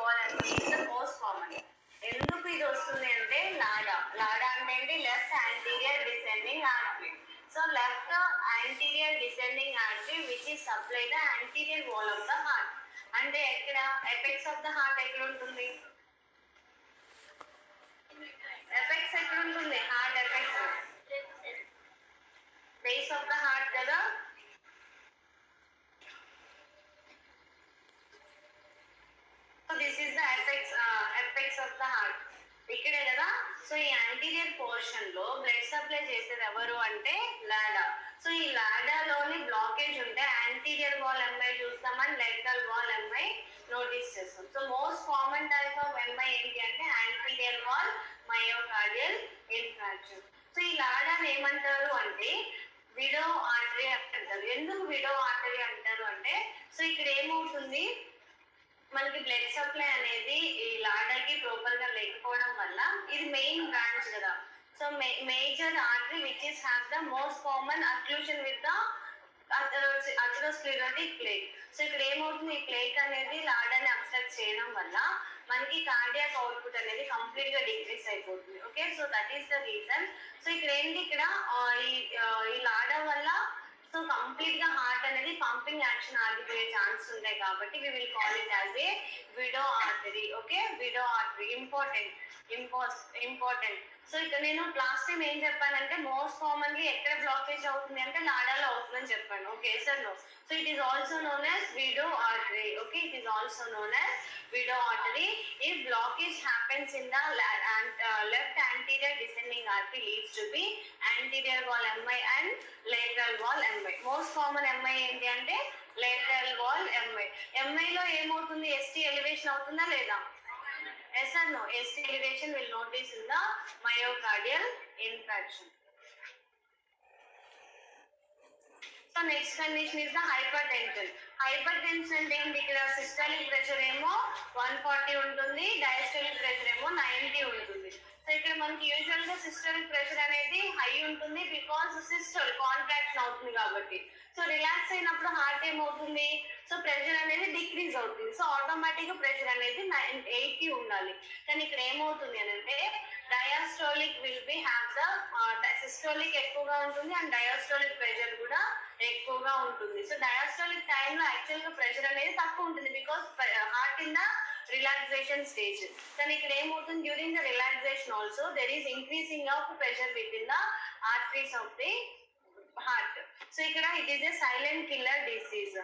Wall MI is the most common. ఎందుకు ఇది వస్తుంది అంటే లాడా అంటే ఏంటి? Left anterior descending artery. So left anterior descending artery which is supply the anterior wall of the heart. అంటే ఎక్కడ apex of the heart ఎక్కడ ఉంటుంది? ఎపెక్స్ ఎక్కడ ఉంటుంది? Heart apex base of the heart కదా. So this is the apex of the heart ఇక్కడే కదా. So ఈ యాంటీరియర్ పోర్షన్ లో బ్లడ్ సప్లై చేసేది ఎవరు అంటే లాడా. సో ఈ లాడాలోని బ్లాకేజ్ ఉంటే యాంటీరియర్ వాల్ ఎంఐ చూస్తామని లెటరల్ వాల్ ఎంఐ నోటీస్ చేస్తాం. So most common type of MI ఏంటి అంటే anterior wall myocardial infarction. So ఈ లాడాని ఏమంటారు అంటే విడో ఆర్టరీ అంటారు. ఎందుకు విడో ఆర్టరీ అంటారు అంటే సో ఇక్కడ ఏమవుతుంది, మనకి బ్లడ్ సప్లై అనేది ఈ లాడాకి ప్రాపర్ గా లేకపోవడం వల్ల ఇది మెయిన్ బ్రాంచ్ కదా. So major artery which is have the most common occlusion with the atherosclerotic plaque. So ఇక్కడ ఏమవుతుంది, ఈ ప్లేక్ అనేది లాడాని అబ్స్ట్రక్ట్ చేయడం వల్ల మనకి కార్డియాక్ అవుట్పుట్ అనేది కంప్లీట్ గా డిక్రీస్ అయిపోతుంది. Okay, so that is the reason. So ఇక్కడ ఏంటి, ఇక్కడ ఈ లాడా వల్ల సో కంప్లీట్ గా హార్ట్ అనేది పంపింగ్ యాక్షన్ ఆగిపోయే ఛాన్స్ ఉంటాయి కాబట్టి we will call it as a widow artery. Okay, widow artery important. So ఇక్కడ నేను లాస్ట్ టైం ఏం చెప్పానంటే మోస్ట్ కామన్లీ ఎక్కడ బ్లాకేజ్ అవుతుంది అంటే లాడాలో అవుతుందని చెప్పాను. Okay sir, no. So it is also known as widow artery. Okay, it is also known as widow artery if blockage happens in the left anterior descending artery leads to be anterior wall MI and lateral wall MI. most common MI ఏంటి అంటే lateral wall MI. MI లో ఏమవుతుంది, ST elevation అవుతుందా లేదా? yes or no? ST elevation will notice in the myocardial infarction. So next condition is the hypertension. Hypertension అంటే ఏంటి, ఇక్కడ systolic pressure ఏమో 140 ఉంటుంది, డయాస్టోలిక్ ప్రెషర్ ఏమో 90 ఉంటుంది. సో ఇక్కడ మనకి యూజువల్ గా సిస్టోలిక్ ప్రెషర్ అనేది హై ఉంటుంది బికాస్ సిస్టోల్ కాంట్రాక్షన్ అవుతుంది కాబట్టి. సో రిలాక్స్ అయినప్పుడు హార్ట్ ఏమవుతుంది, సో ప్రెషర్ అనేది డిక్రీజ్ అవుతుంది. సో ఆటోమేటిక్ గా ప్రెషర్ అనేది 80 ఉండాలి. కానీ ఇక్కడ ఏమవుతుంది అని అంటే diastolic will be have the systolic ఎక్కువగా ఉంటుంది అండ్ డయాస్టోలిక్ ప్రెషర్ కూడా ఎక్కువగా ఉంటుంది. సో డయాస్టోలిక్ టైంలో యాక్చువల్ గా ప్రెషర్ అనేది తక్కువ ఉంటుంది because heart in the relaxation stage. కానీ ఇక్కడ ఏమవుతుంది, during the relaxation also there is increasing of pressure within the arteries of the heart. So ఇక్కడ it is a silent killer disease.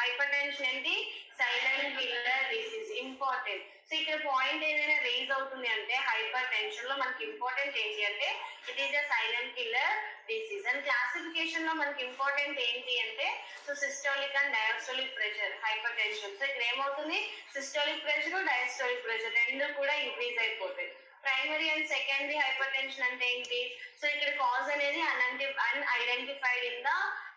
Hypertension ఏంటి, silent killer disease, important. So ఇక్కడ point ఏదైనా raise అవుతుంది అంటే hypertension లో మనకి important ఏంటి అంటే it is a silent killer disease. And classification లో మనకి ఇంపార్టెంట్ ఏంటి అంటే so systolic and diastolic pressure hypertension. So ఇక్కడ ఏమవుతుంది, సిస్టోలిక్ ప్రెషర్ డయాస్టోలిక్ ప్రెషర్ రెండు కూడా ఇంక్రీజ్ అయిపోతాయి. Primary and secondary hypertension అంటే ఏంటి, సో ఇక్కడ కాజ్ అనేది unidentified in the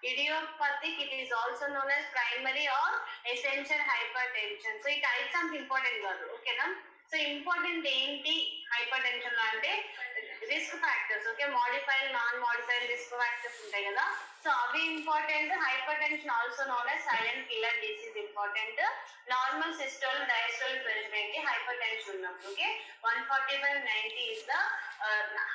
idiopathic. It is also known as primary or essential hypertension. So ఈ టైప్స్ అంత ఇంపార్టెంట్ కాదు. ఓకేనా, సో ఇంపార్టెంట్ ఏంటి హైపర్ టెన్షన్ లో అంటే risk factors. Okay, modified non modified risk factors ఉంటాయి కదా, సో అవి important. Hypertension also known as silent killer disease important. Normal systole diastole pressure ఏంటి హైపర్ టెన్షన్ ఉన్నప్పుడు. Okay, 140/90 is the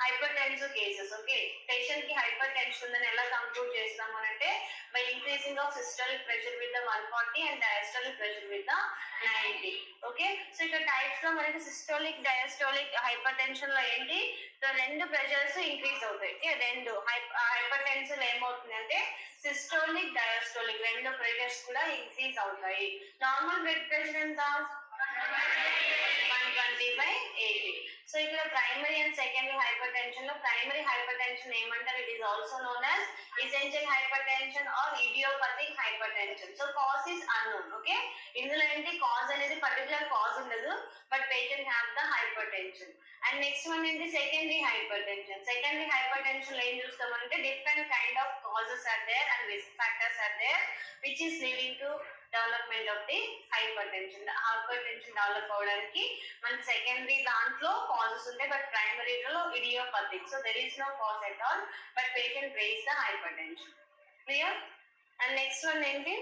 hypertensive cases. Okay, patient కి hyper tension ఉందని ఎలా conclude చేస్తాము అంటే by increasing of systolic pressure with the 140 and diastolic pressure with the 90. Okay, so ఇక్కడ types లో మనకి సిస్టోలిక్ డయాస్టోలిక్ హైపర్ టెన్షన్ లో ఏంటి, సో రెండు ప్రెషర్స్ ఇంక్రీజ్ అవుతాయి. ఓకే, రెండు హైపర్ టెన్షన్ ఏమవుతుంది అంటే సిస్టోలిక్ డయాస్టోలిక్ రెండు ప్రెషర్స్ కూడా ఇంక్రీజ్ అవుతాయి. నార్మల్ బ్లడ్ ప్రెషర్ ఎంత, 120/80. సో ఇక్కడ primary and secondary hypertension లో ప్రైమరీ హైపర్ టెన్షన్ ఏమంటారు, it is also known as essential hypertension or idiopathic hypertension. So cause is unknown. Okay, ఇందులో ఏంటి cause అనేది పర్టికులర్ కాజ్ ఉండదు but patient have the hypertension. And next one ఏంటి secondary hypertension. Secondary hypertension లో ఏం చూస్తామంటే different kind of causes are there and risk factors are there which is leading to development of the hypertension. Hypertension develop అవడానికి మన secondary దాంట్లో causes ఉంటాయి but ప్రైమరీలో idiopathic. So there is no cause at all but patient raise the hypertension. Clear? And next one ఏంటి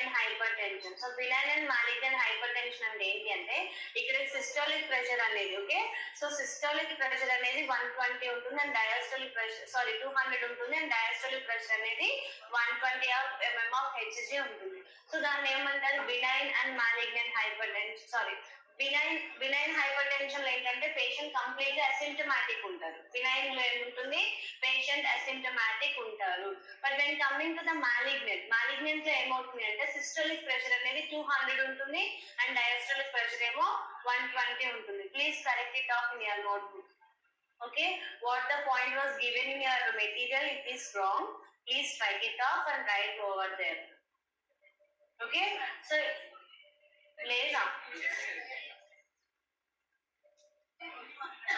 malignant hypertension. So benign and malignant hypertension అంటే ఏంటి అంటే ఇక్కడ సిస్టోలిక్ ప్రెషర్ అనేది ఓకే. సో సిస్టోలిక్ ప్రెషర్ అనేది 120 ఉంటుంది and diastolic pressure 200 ఉంటుంది and diastolic pressure అనేది 120 mm of Hg ఉంటుంది. సో దాన్ని ఏమంటారు benign and malignant hypertension benign hyper tension లో ఏంటంటే పేషెంట్ కంప్లీట్ గా అసిమ్టమాటిక్ ఉంటారు. బినైన్ లో ఏముంటుంది పేషెంట్ అసిమ్టమాటిక్ ఉంటారు. But when coming to the malignant లో ఏమవుతుంది అంటే సిస్టోలిక్ ప్రెషర్ అనేది 200 ఉంటుంది అండ్ డయాస్టోలిక్ ప్రెషర్ ఏమో 120 ఉంటుంది. Please correct it of in your notebook. Okay, what the point was given in your material, it is wrong. Please write it off and write over there. Okay, so లేదా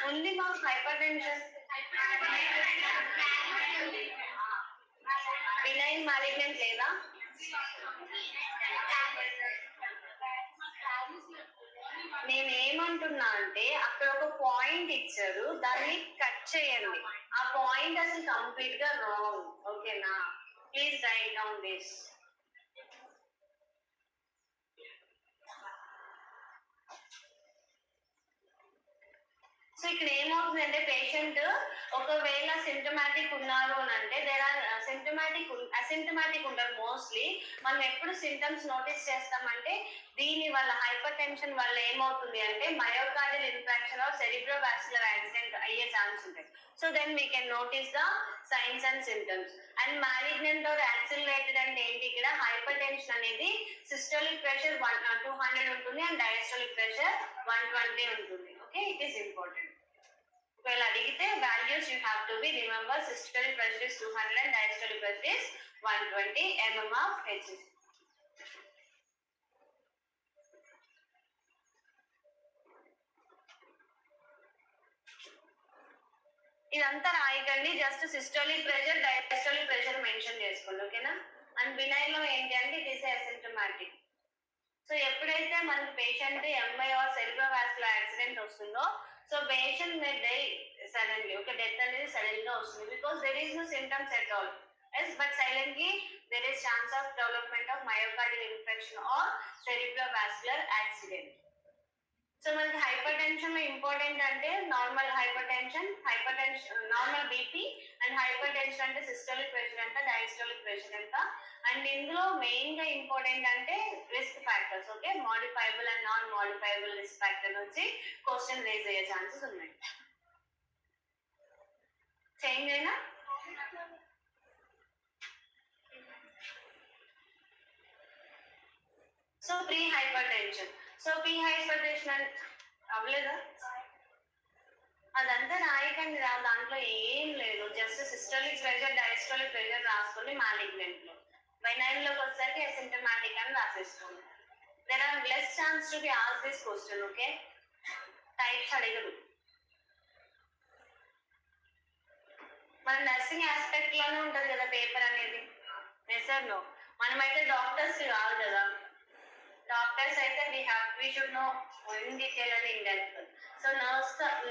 ఉంది మాకు hyper tension benign malignant లేదా నేనేమంటున్నా అంటే అక్కడ ఒక point ఇచ్చారు, దాన్ని కట్ చేయండి. ఆ పాయింట్ అసలు కంప్లీట్ గా రాంగ్. ఓకేనా, please right down this. So ఇక్కడ ఏమవుతుందంటే పేషెంట్ ఒకవేళ సింటమాటిక్ ఉన్నారు అని అంటే దేర్ ఆర్ అసింటమాటిక్ ఉంటారు మోస్ట్లీ. మనం ఎప్పుడు సింటమ్స్ నోటీస్ చేస్తామంటే దీని వల్ల హైపర్ టెన్షన్ వల్ల ఏమవుతుంది అంటే myocardial infarction or cerebrovascular accident అయ్యే ఛాన్స్ ఉంటాయి. So then we can notice the signs and symptoms. And malignant or accelerated అంటే ఏంటి, ఇక్కడ హైపర్ టెన్షన్ అనేది సిస్టోలిక్ ప్రెషర్ 200 ఉంటుంది అండ్ డయాస్టోలిక్ ప్రెషర్ 120 ఉంటుంది. Okay, it is important. ఒకవేళ అడిగితే values you have to be remember. Systolic pressure is 200 and diastolic pressure is 120 mm of Hg. ఇదంతా రాయకండి, just systolic pressure diastolic pressure mention చేసుకోండి. ఓకేనా. And benign లో ఏంటి అంటే ఇట్ ఈస్ అసిమ్టమాటిక్. సో ఎప్పుడైతే మనకి patient MI or cerebrovascular accident వస్తుందో so patient may die suddenly. Okay, death అనేది సడన్ గా వస్తుంది because there is no symptoms at all. Yes, but silently there is chance of development of myocardial infection or cerebrovascular accident. So మనకి hypertension లో important అంటే normal hypertension normal BP and hypertension అంటే systolic pressure ఎంత, diastolic pressure ఎంత. And ఇందులో main గా important అంటే risk factors. Okay, modifiable and non modifiable risk factor నుంచి క్వశ్చన్ రేజ్ అయ్యే ఛాన్సెస్ ఉన్నాయి. చేంజ్ అయినా so pre hypertension. So pre hypertension అవ్వలేదా, అదంతా రాయకండి రా, దాంట్లో ఏం లేదు. Just systolic pressure diastolic pressure రాసుకోండి. మాలిగ్నెంట్ లో బైనైన్ లోకి వచ్చేసరికి అసిమ్టమాటిక్ అని రాసేసుకోండి. There are less chance to be ask this question. Okay, types అడగరు. మన నర్సింగ్ ఆస్పెక్ట్ లోనే ఉంటది కదా పేపర్ అనేది. సార్ నో, మనమైతే డాక్టర్స్ కాదు కదా. డాక్టర్స్ అయితే we should know in detail and in depth. So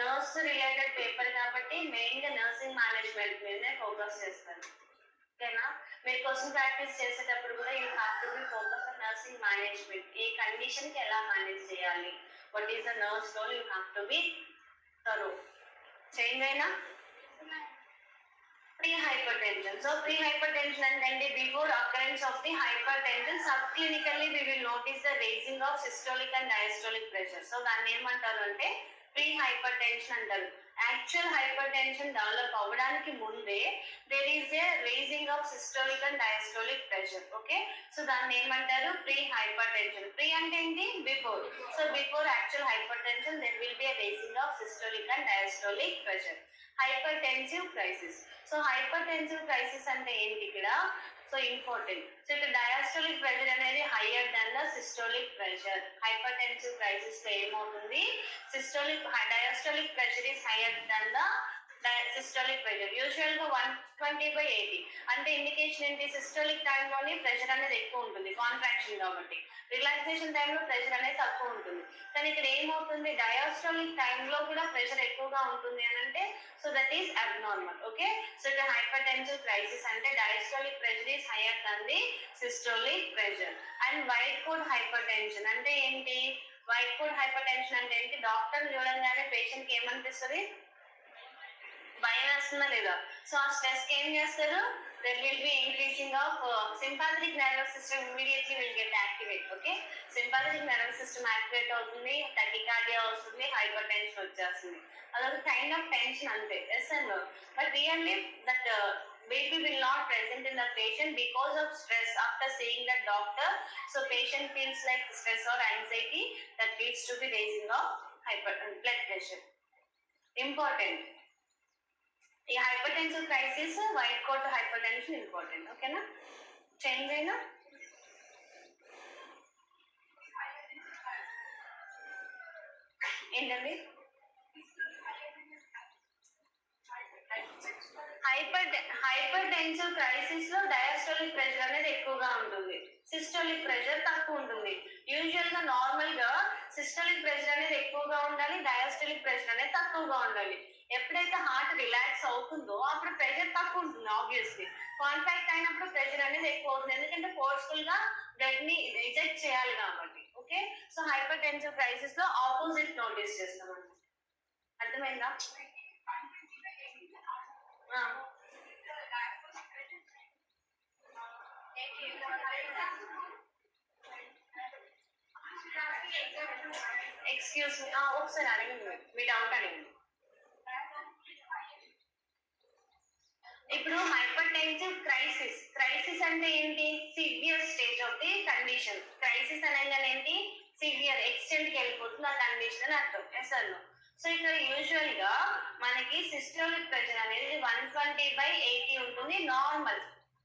nurse related paper కాబట్టి మెయిన్ గా నర్సింగ్ మేనేజ్మెంట్ మీదనే ఫోకస్ చేస్తారు. ఓకేనా, మీరు క్వశ్చన్ ప్రాక్టీస్ చేసేటప్పుడు కూడా you have to be focus on nursing management. ఏ కండిషన్ కి ఎలా మేనేజ్ చేయాలి, what is the nurse role, you have to be thorough. Change అయినా pre-hypertension. So pre-hypertension and then before occurrence of the hypertension, subclinically we will notice the raising of systolic and diastolic pressure. So దాన్ని ఏమంటారు అంటే pre-hypertension అంటారు. Actual hypertension develop అవ్వడానికి ముందే there is a raising of systolic and diastolic pressure. Okay, so దాన్ని ఏమంటారు pre hypertension. Pre అంటే ఏంటి, before. So before actual hypertension there will be a raising of systolic and diastolic pressure. Hypertensive crisis. So hypertensive crisis అంటే ఏంటి ఇక్కడ, so important. So ఇక్కడ diastolic pressure అనేది higher than the systolic pressure. Hypertensive crisis లో ఏమవుతుంది, diastolic pressure is higher than the systolic pressure usual గా 120/80 అంటే indication ఏంటి, సిస్టోలిక్ టైంలోని ప్రెషర్ అనేది ఎక్కువ ఉంటుంది కాంట్రాక్షన్ కాబట్టి, రిలాక్సేషన్ టైంలో ప్రెషర్ అనేది తక్కువ ఉంటుంది. కానీ ఇక్కడ ఏమవుతుంది, డయాస్టోలిక్ టైంలో కూడా ప్రెషర్ ఎక్కువగా ఉంటుంది అని అంటే so that is abnormal. Okay, so ఇక్కడ హైపర్ టెన్సివ్ క్రైసిస్ అంటే diastolic pressure is higher than the systolic pressure. And white coat hypertension అంటే ఏంటి, వైట్ కోట్ హైపర్ టెన్షన్ అంటే ఏంటి, డాక్టర్ చూడంగానే పేషెంట్ కి ఏమనిపిస్తుంది, భయం వేస్తుందా లేదా, సో ఆ స్ట్రెస్ కి ఏం చేస్తారు, there will be increasing of sympathetic nervous system immediately will get activate. Okay, sympathetic nervous system activate అవుతుంది, tachycardia వస్తుంది, హైపర్ టెన్షన్ వచ్చేస్తుంది. అదొక కైండ్ ఆఫ్ టెన్షన్ అంతే. Yes and no, but really that baby will not present in the patient because of stress after seeing the doctor. So patient feels like stress or anxiety that leads to the raising of blood pressure. Important. ఈ hypertensive crisis white coat hypertension important. ఓకేనా, change అయినా ఏంటండి, hypertensive crisis లో diastolic pressure అనేది ఎక్కువగా ఉంటుంది, systolic pressure తక్కువ ఉంటుంది. యూజువల్ గా నార్మల్ గా సిస్టోలిక్ ప్రెషర్ అనేది ఎక్కువగా ఉండాలి, డయాస్టోలిక్ ప్రెషర్ అనేది తక్కువగా ఉండాలి. ఎప్పుడైతే హార్ట్ రిలాక్స్ అవుతుందో అప్పుడు ప్రెషర్ తక్కువ ఉంటుంది. ఆబ్వియస్లీ కాంట్రాక్ట్ అయినప్పుడు ప్రెషర్ అనేది ఎక్కువ అవుతుంది, ఎందుకంటే ఫోర్స్ఫుల్ గా బ్లడ్ ని రిజెక్ట్ చేయాలి కాబట్టి. Okay, so hyper tensive crisis లో ఆపోజిట్ నోటీస్ చేస్తాం. అర్థమైందా, ఎక్స్క్యూజ్ మీ, ఒకసారి అడగండి, మీ డౌట్ అడగండి. ఇప్పుడు హైపర్ టెన్సివ్ క్రైసిస్ అంటే ఏంటి, severe stage of the condition. Crisis అనగానే ఏంటి, సివియర్ ఎక్స్టెంట్ కి వెళ్ళిపోతుంది ఆ కండిషన్ అని అర్థం. ఎస్ అన్న, సో ఇక్కడ యూజువల్ గా మనకి సిస్టోలిక్ ప్రెషర్ అనేది 120/80 ఉంటుంది నార్మల్.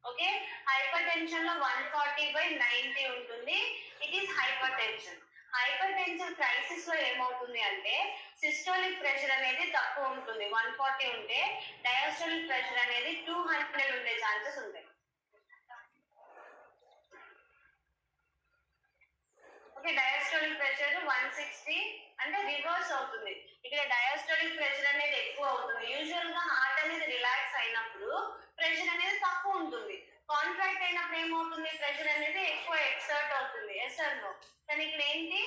ఓకే, హైపర్ టెన్షన్ లో 140/90 ఉంటుంది, it is hyper tension. Hyper tensive crisis లో ఏమవుతుంది అంటే సిస్టోలిక్ ప్రెషర్ అనేది తక్కువ ఉంటుంది, 140 ఉంటే డయాస్టోలిక్ ప్రెషర్ అనేది 200 ఉండే ఛాన్సెస్ ఉంటాయి. ఓకే, డయాస్టోలిక్ ప్రెషర్ 160 అంటే రివర్స్ అవుతుంది, ఇక్కడ డయాస్టోలిక్ ప్రెషర్ అనేది ఎక్కువ అవుతుంది. యూజువల్ గా హార్ట్ అనేది రిలాక్స్ అయినప్పుడు ప్రెషర్ అనేది తక్కువ ఉంటుంది, కాంట్రాక్ట్ అయినప్పుడు ఏమవుతుంది, ప్రెషర్ అనేది ఎక్కువ ఎక్సర్ట్ అవుతుంది. ఎస్ ఆర్ నో, కానీ ఇక్కడ ఏంటి,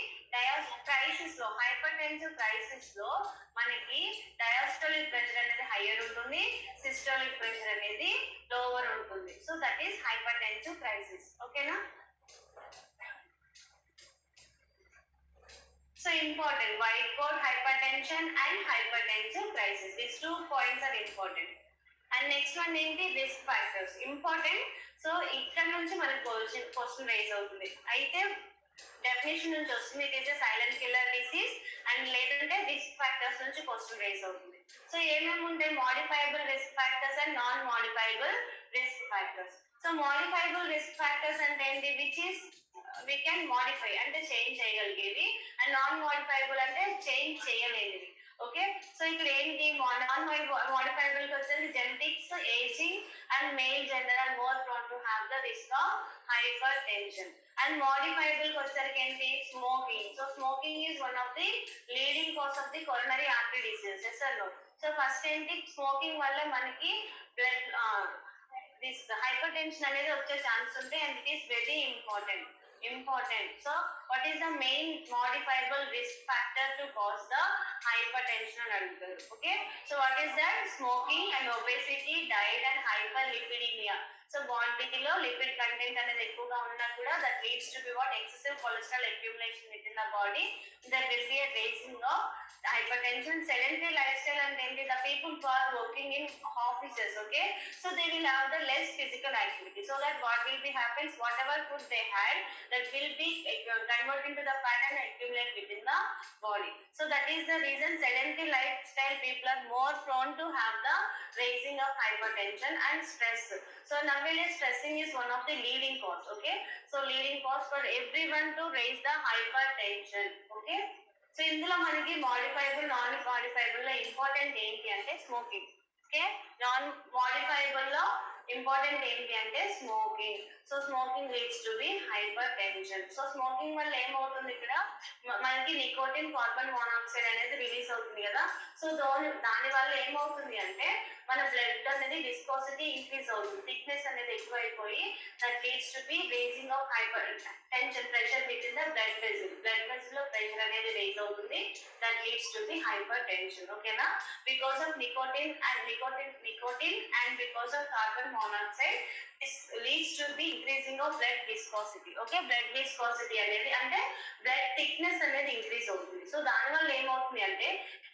క్రైసిస్ లో హైపర్ టెన్సివ్ క్రైసిస్ లో మనకి డయాస్టోలిక్ ప్రెషర్ అనేది హైయర్ ఉంటుంది, సిస్టోలిక్ ప్రెషర్ అనేది లోవర్ ఉంటుంది. So that is hyper tensive crisis. ఓకేనా, so important, white coat hypertension and hypertensive crisis, these 2 points are important. And next one ఏంటి, risk factors important. So ఇక్కడ నుంచి మనకి question raise అవుతుంది, అయితే డెఫినేషన్ నుంచి వస్తుంది, it is a silent killer disease and లేదంటే రిస్క్ ఫ్యాక్టర్స్ నుంచి క్వశ్చన్ రైజ్ అవుతుంది. సో ఏమేమి ఉంటాయి, modifiable risk factors and non modifiable risk factors. So modifiable risk factors అంటే ఏంటి, which is we can modify అంటే చేంజ్ చేయగలిగేవి, అండ్ నాన్ మోడిఫైబుల్ అంటే change చేయలేనివి. Okay, so ఇక్కడ ఏంటి, నాన్ మోడిఫైబుల్ కి వచ్చేసి genetics, ageing and male gender are more prone to have the risk of hypertension. And modifiable కి వచ్చేసరికి ఏంటి, smoking. So smoking is one of the leading cause of the coronary artery disease. Yes or no, so first ఏంటి, smoking వల్ల మనకి blood this hyper tension అనేది వచ్చే chance ఉంటాయి, and it is very important. So what is the main modifiable risk factor to cause the hypertension and adugaru. Okay, so what is that, smoking and obesity, diet and hyperlipidemia. So బాడీలో lipid content అనేది ఎక్కువగా ఉన్నా కూడా that leads to be what, excessive cholesterol accumulation with in the body, that will B a racing of hypertension. Sedentary lifestyle and then the people who are working in offices, okay, so they will have the less physical activity, so that what will be happens, whatever food they had that will be converted into the fat and accumulate within the body. So that is the reason sedentary lifestyle people are more prone to have the raising of hypertension and stress. So nowadays stressing is one of the leading cause. Okay, so leading cause for everyone to raise the hypertension. Okay, so ఇందులో మనకి modifiable non modifiable లో important ఏంటి అంటే smoking. Okay. Non modifiable లో important ఏంటి అంటే smoking. So smoking leads to the hypertension. So smoking వల్ల ఏమవుతుంది ఇక్కడ మనకి నికోటిన్ కార్బన్ మోనాక్సైడ్ అనేది రిలీజ్ అవుతుంది కదా. సో దాని వల్ల ఏమవుతుంది అంటే మన బ్లడ్ అనేది విస్కోసిటీ ఇంక్రీజ్ అవుతుంది, థిక్నెస్ అనేది ఎక్కువైపోయి that leads to be raising of hypertension, pressure within the blood vessel. Blood vessel లో ప్రెషర్ అనేది రేజ్ అవుతుంది, that leads to the hypertension. ఓకేనా. Because of nicotine and because of carbon monoxide, this leads to the increasing of blood viscosity. Okay, blood viscosity అనేది అంటే blood thickness అనేది increase అవుతుంది. So దాని వల్ల ఏమవుతుంది అంటే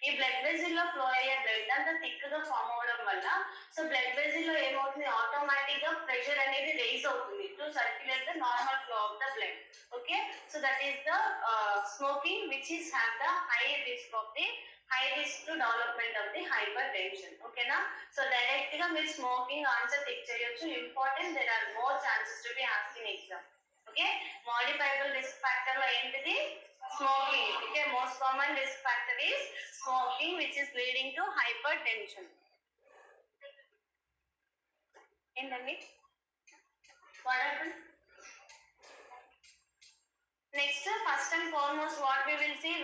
ఈ బ్లడ్ వెజిల్ లో ఫ్లో అయ్యే బ్లడ్ అంతా థిక్ గా ఫామ్ అవడం వల్ల సో బ్లడ్ వెజిల్ లో ఏమవుతుంది ఆటోమేటిక్ గా ప్రెషర్ అనేది రేజ్ అవుతుంది to circulate the normal flow of the blood. Okay. So that is the smoking which is have the high risk to development of the hypertension. Okay na. So direct ga meer smoking answer tick cheyochu. Important, there are more chances to be asked in exam. Okay. Modifiable risk factor lo entidi smoking. Okay, most common risk factor is smoking which is leading to hypertension. Endandi what happened next? First and foremost what we will see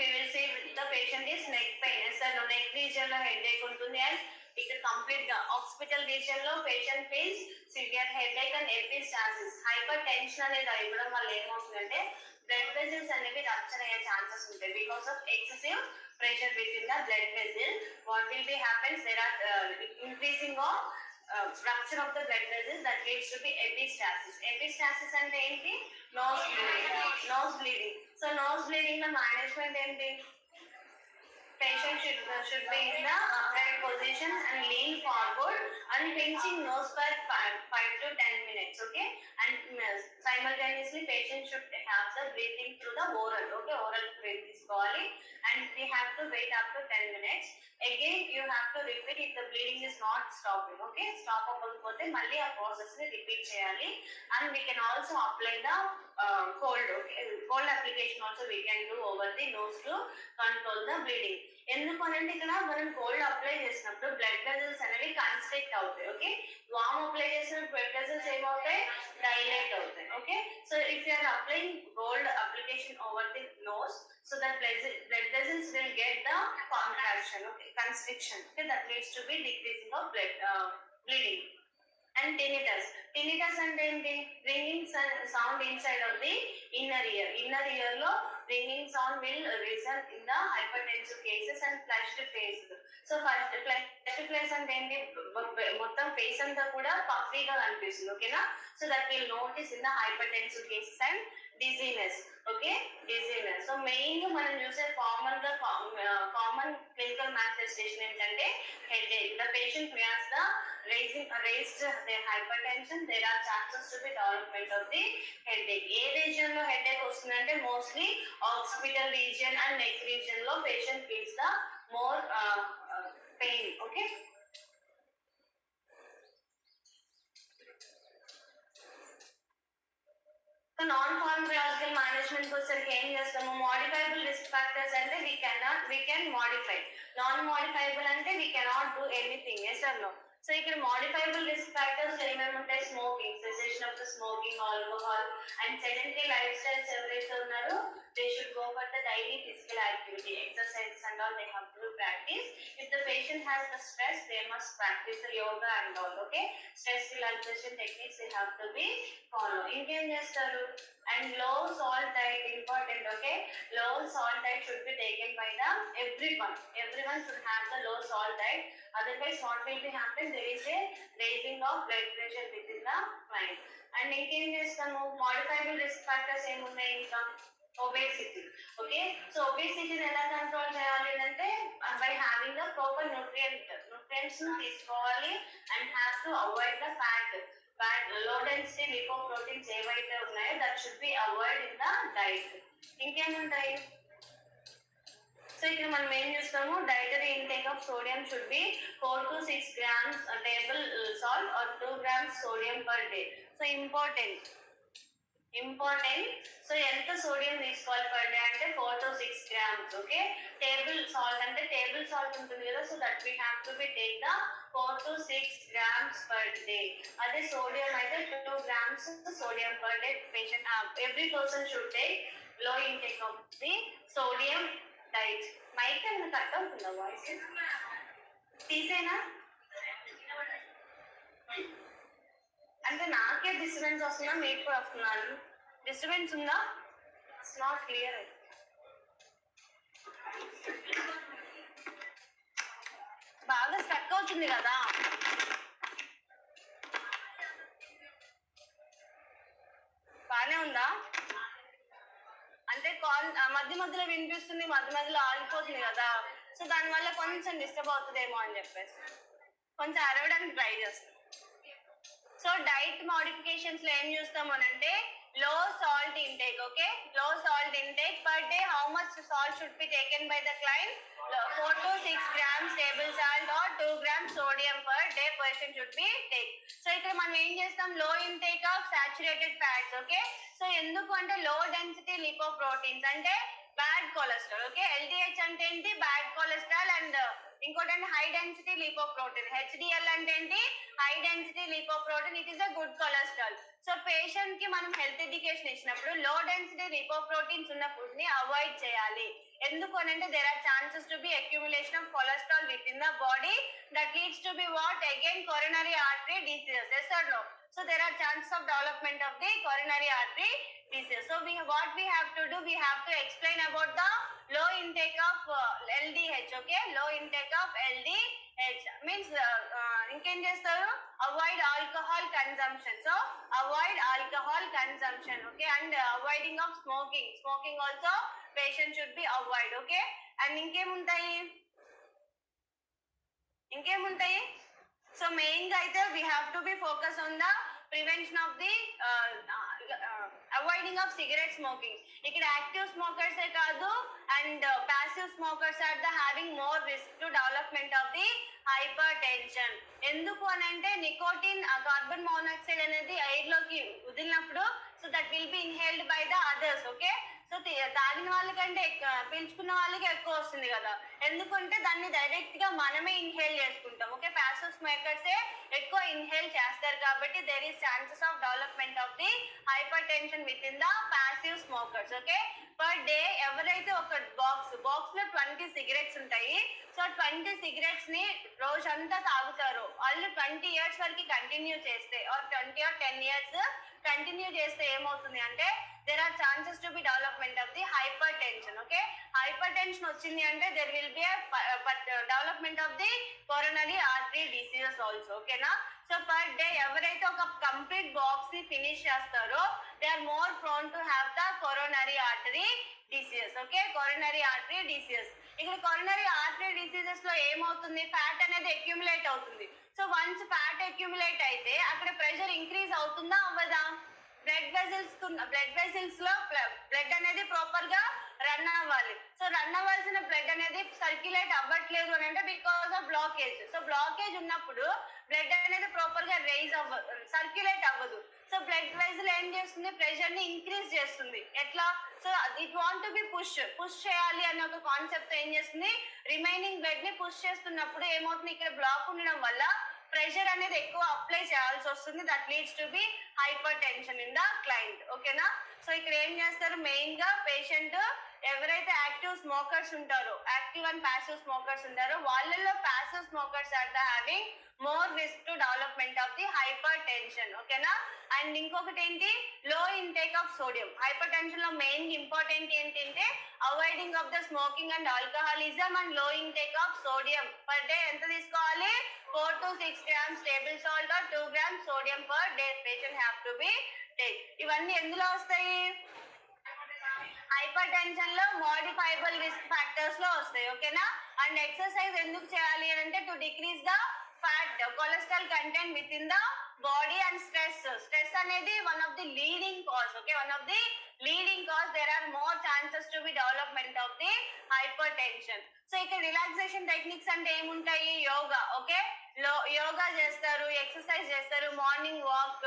the patient is neck pain. Sir, neck region lo headache untundi and ఇక్కడ complete గా hospital region లో patient face severe headache and epistaxis. Hypertension అనేది అవ్వడం వల్ల ఏమవుతుందంటే blood vessels అనేవి rupture అయ్యే chances ఉంటాయి because of excessive pressure within the blood vessel. What will be happens, there are increasing of rupture of the blood vessels that leads to the epistasis. Epistasis అంటే ఏంటి? nose bleeding. So nose bleeding లో management ఏంటి? Patient should be in the upright position and lean forward and pinching nose for 5 to 10 minutes. Okay, and simultaneously patient should have the breathing through the oral. Okay, oral breath తీసుకోవాలి and we have to wait up to 10 minutes. Again you have to repeat if the bleeding is not stopping. Okay, stop అవ్వకపోతే మళ్ళీ ఆ process ని repeat చేయాలి. And we can also apply the cold. Okay, cold application also we can do over the nose to control the bleeding. ఎందుకు అనంటే ఇక్కడ మనం cold apply చేసినప్పుడు బ్లడ్ వెజల్స్ అనేవి కన్స్ట్రిక్ట్ అవుతాయి. ఓకే, వామ్ అప్లై చేసిన బ్లడ్ వెజల్స్ ఏమవుతాయి? Dilate అవుతాయి. Okay, so if you are applying cold application over the nose, so that blood vessels will get the contraction, okay, constriction. Okay, that leads to be decreasing of blood bleeding. And tinnitus అంటే ఏంటి? ringing sound inside of the inner ear లో ringing sound will result in the hypertensive cases and flushed face. So first flushed face అంటే ఏంటి? మొత్తం face అంతా కూడా పఫీగా కనిపిస్తుంది. ఓకేనా. So that will notice in the hypertensive cases and dizziness. Okay, dizziness. So main గా మనం చూసే కామన్ క్లినికల్ మానిఫెస్టేషన్ ఏంటంటే headache. The patient who has the raised their hypertension, there are chances to be development of the headache. ఏ region లో headache వస్తుందంటే mostly occipital region and neck region లో patient feels the more pain. Okay, non pharmacological management వచ్చేసరికి ఏం చేస్తాము? Modifiable risk factors అంటే we can modify. Non modifiable అంటే we cannot do anything. yes or no? So ఇక్కడ modifiable risk factors ఏమేమి ఉంటాయి? Smoking, cessation of the smoking, alcohol and sedentary lifestyles ఎవరైతే ఉన్నారో they should go for the daily physical activity, exercise and all they have to practice. If the patient has the stress, they must practice the yoga and all. Okay, stress relaxation techniques they have to be follow. ఇంకేం చేస్తారు? And low salt diet important. Okay, low salt diet should be taken by the everyone should have the low salt diet. Otherwise what will be happen? There is a raising of blood pressure within the mind. And ఇంకేం చేస్తాము? Modifiable risk factors ఏమున్నాయి? ఇంకా obesity. Okay, so ఒబేసిటీని ఎలా control చేయాలి అంటే by having the proper nutrients తీసుకోవాలి and have to avoid the fat low density lipoproteins ఏవైతే ఉన్నాయో that should be avoided in the diet. ఇంకేముంటాయి? సో ఇక్కడ మనం ఏం చూస్తాము? Dietary intake of sodium should be 4 to 6 grams table salt or 2 grams sodium per day. So important important. So ఎంత sodium తీసుకోవాలి per day అంటే 4 to 6 grams. Okay, table salt అంటే table salt ఉంటుంది కదా, so that we have to be take the 4 to 6 grams per day. అదే sodium అయితే 2 grams sodium per day patient every person should take low intake of the sodium diet. Mic ఏమైనా cut అవుతుందా voice? తీసేనా? అంటే నాకే disturbance వస్తుందా, మీకు కూడా వస్తున్నాను? డిస్టర్బెన్స్ ఉందా? It's not clear. బాగా స్ట్రక్ అవుతుంది కదా. బానే ఉందా? అంటే మధ్య మధ్యలో వినిపిస్తుంది, మధ్య మధ్యలో ఆగిపోతుంది కదా, సో దానివల్ల కొంచెం డిస్టర్బ్ అవుతుందేమో అని చెప్పేసి కొంచెం అరవడానికి ట్రై చేస్తాం. సో డైట్ మోడిఫికేషన్స్ లో ఏం చూస్తాం అంటే low salt intake. Okay, low salt intake per day. How much salt should be taken by the client? 4 to 6 grams table salt or 2 grams sodium per day person should be take. So ఇక్కడ మనం ఏం చేస్తాం, low intake of saturated fats. Okay, so ఎందుకు అంటే low density lipoproteins అంటే bad cholesterol. Okay, LDH అంటే ఏంటి? Bad cholesterol. And ఇంకోటి అంటే హై డెన్సిటీ లిపోప్రోటీన్. హెచ్డిఎల్ అంటే ఏంటి? High density lipoprotein. It is a good cholesterol. So patient కి మనం హెల్త్ ఎడ్యుకేషన్ ఇచ్చినప్పుడు లో డెన్సిటీ లిపోప్రోటీన్స్ ఉన్న ఫుడ్ ని అవాయిడ్ చేయాలి. ఎందుకు అంటే there are chances to be accumulation of cholesterol within the body that leads to be what again coronary artery diseases. Yes or no? So there are chances of development of the coronary artery disease. So what we have to do, we have to explain about the low intake of LDH. Okay, low intake of LDH means ఇంకేం చేస్తారు? Avoid alcohol consumption. So avoid alcohol consumption. Okay, and avoiding of smoking also patient should be avoid. Okay, and ఇంకేముంటాయి? So main గా అయితే we have to be focus on the prevention of the avoiding of cigarette smoking. ఇక్కడ active smokers కాదు and passive smokers are the having more risk to development of the hypertension. ఎందుకు అని అంటే nicotine carbon monoxide అనేది air లోకి వదిలినప్పుడు so that will B inhaled by the others. Okay, so తాగిన వాళ్ళకంటే పీల్చుకున్న వాళ్ళకి ఎక్కువ వస్తుంది కదా, ఎందుకంటే దాన్ని డైరెక్ట్ గా మనమే ఇన్హేల్ చేసుకుంటాం. ఓకే, ప్యాసివ్ స్మోకర్సే ఎక్కువ ఇన్హేల్ చేస్తారు కాబట్టి there is chances of development of the hypertension within the passive smokers. Okay, per day ఎవరైతే ఒక బాక్స్ లో 20 సిగరెట్స్ ఉంటాయి, సో 20 సిగరెట్స్ ని రోజంతా తాగుతారు, వాళ్ళు 20 years వరకు కంటిన్యూ చేస్తే ఆర్ 20 or 10 years కంటిన్యూ చేస్తే ఏమవుతుంది అంటే there are chances to be development of the hypertension. Okay, hypertension వచ్చింది అంటే there will be a development of the coronary artery diseases also. Okay na? So per day ఎవరైతే ఒక complete box ని finish చేస్తారో they are more prone to have the coronary artery disease. Okay, coronary artery disease. ఇక్కడ coronary artery diseases లో ఏమవుతుంది, fat అనేది accumulate అవుతుంది. So once fat accumulate అయితే అక్కడ ప్రెషర్ ఇంక్రీజ్ అవుతుందా అవ్వదా? బ్లడ్ వెసిల్స్ లో బ్లడ్ అనేది ప్రాపర్ గా రన్ అవ్వాలి. సో రన్ అవ్వాల్సిన బ్లడ్ అనేది సర్క్యులేట్ అవ్వట్లేదు అని అంటే because of blockage. So blockage ఉన్నప్పుడు బ్లడ్ అనేది ప్రాపర్ గా సర్క్యులేట్ అవ్వదు. సో బ్లడ్ వెసిల్ ఏం చేస్తుంది, ప్రెషర్ ని ఇంక్రీజ్ చేస్తుంది. ఎట్లా? So it want to be push చేయాలి అనే ఒక కాన్సెప్ట్ ఏం చేస్తుంది, రిమైనింగ్ బ్లడ్ ని పుష్ చేస్తున్నప్పుడు ఏమవుతుంది, ఇక్కడ బ్లాక్ ఉండడం వల్ల ప్రెషర్ అనేది ఎక్కువ అప్లై చేయాల్సి వస్తుంది. That leads to be hypertension in the client. ఓకేనా? సో ఇక్కడ ఏం చేస్తారు, మెయిన్ గా పేషెంట్ ఎవరైతే యాక్టివ్ స్మోకర్స్ ఉంటారో, యాక్టివ్ అండ్ ప్యాసివ్ స్మోకర్స్ ఉంటారో వాళ్ళల్లో passive smokers are the having more risk to development of the hypertension. ఓకేనా? అండ్ ఇంకొకటి ఏంటి, low intake of sodium. Hypertension లో మెయిన్ ఇంపార్టెంట్ ఏంటంటే avoiding of the smoking and alcoholism and low intake of sodium. Per day ఎంత తీసుకోవాలి? 4 to 6 grams table salt or 2 grams sodium per day patient have to be take. ఇవన్నీ ఎందులో వస్తాయి? Hypertension లో modifiable risk factors లో వస్తాయి. ఓకేనా? And exercise ఎందుకు చేయాలి అని అంటే to decrease the fat cholesterol content within the body and stress అనేది one of the leading cause. Okay, one of the leading cause. There are more chances to be development of the hypertension. So ఇక్కడ relaxation techniques అంటే ఏముంటాయి? Yoga. Okay, yoga చేస్తారు, exercise చేస్తారు, morning walk,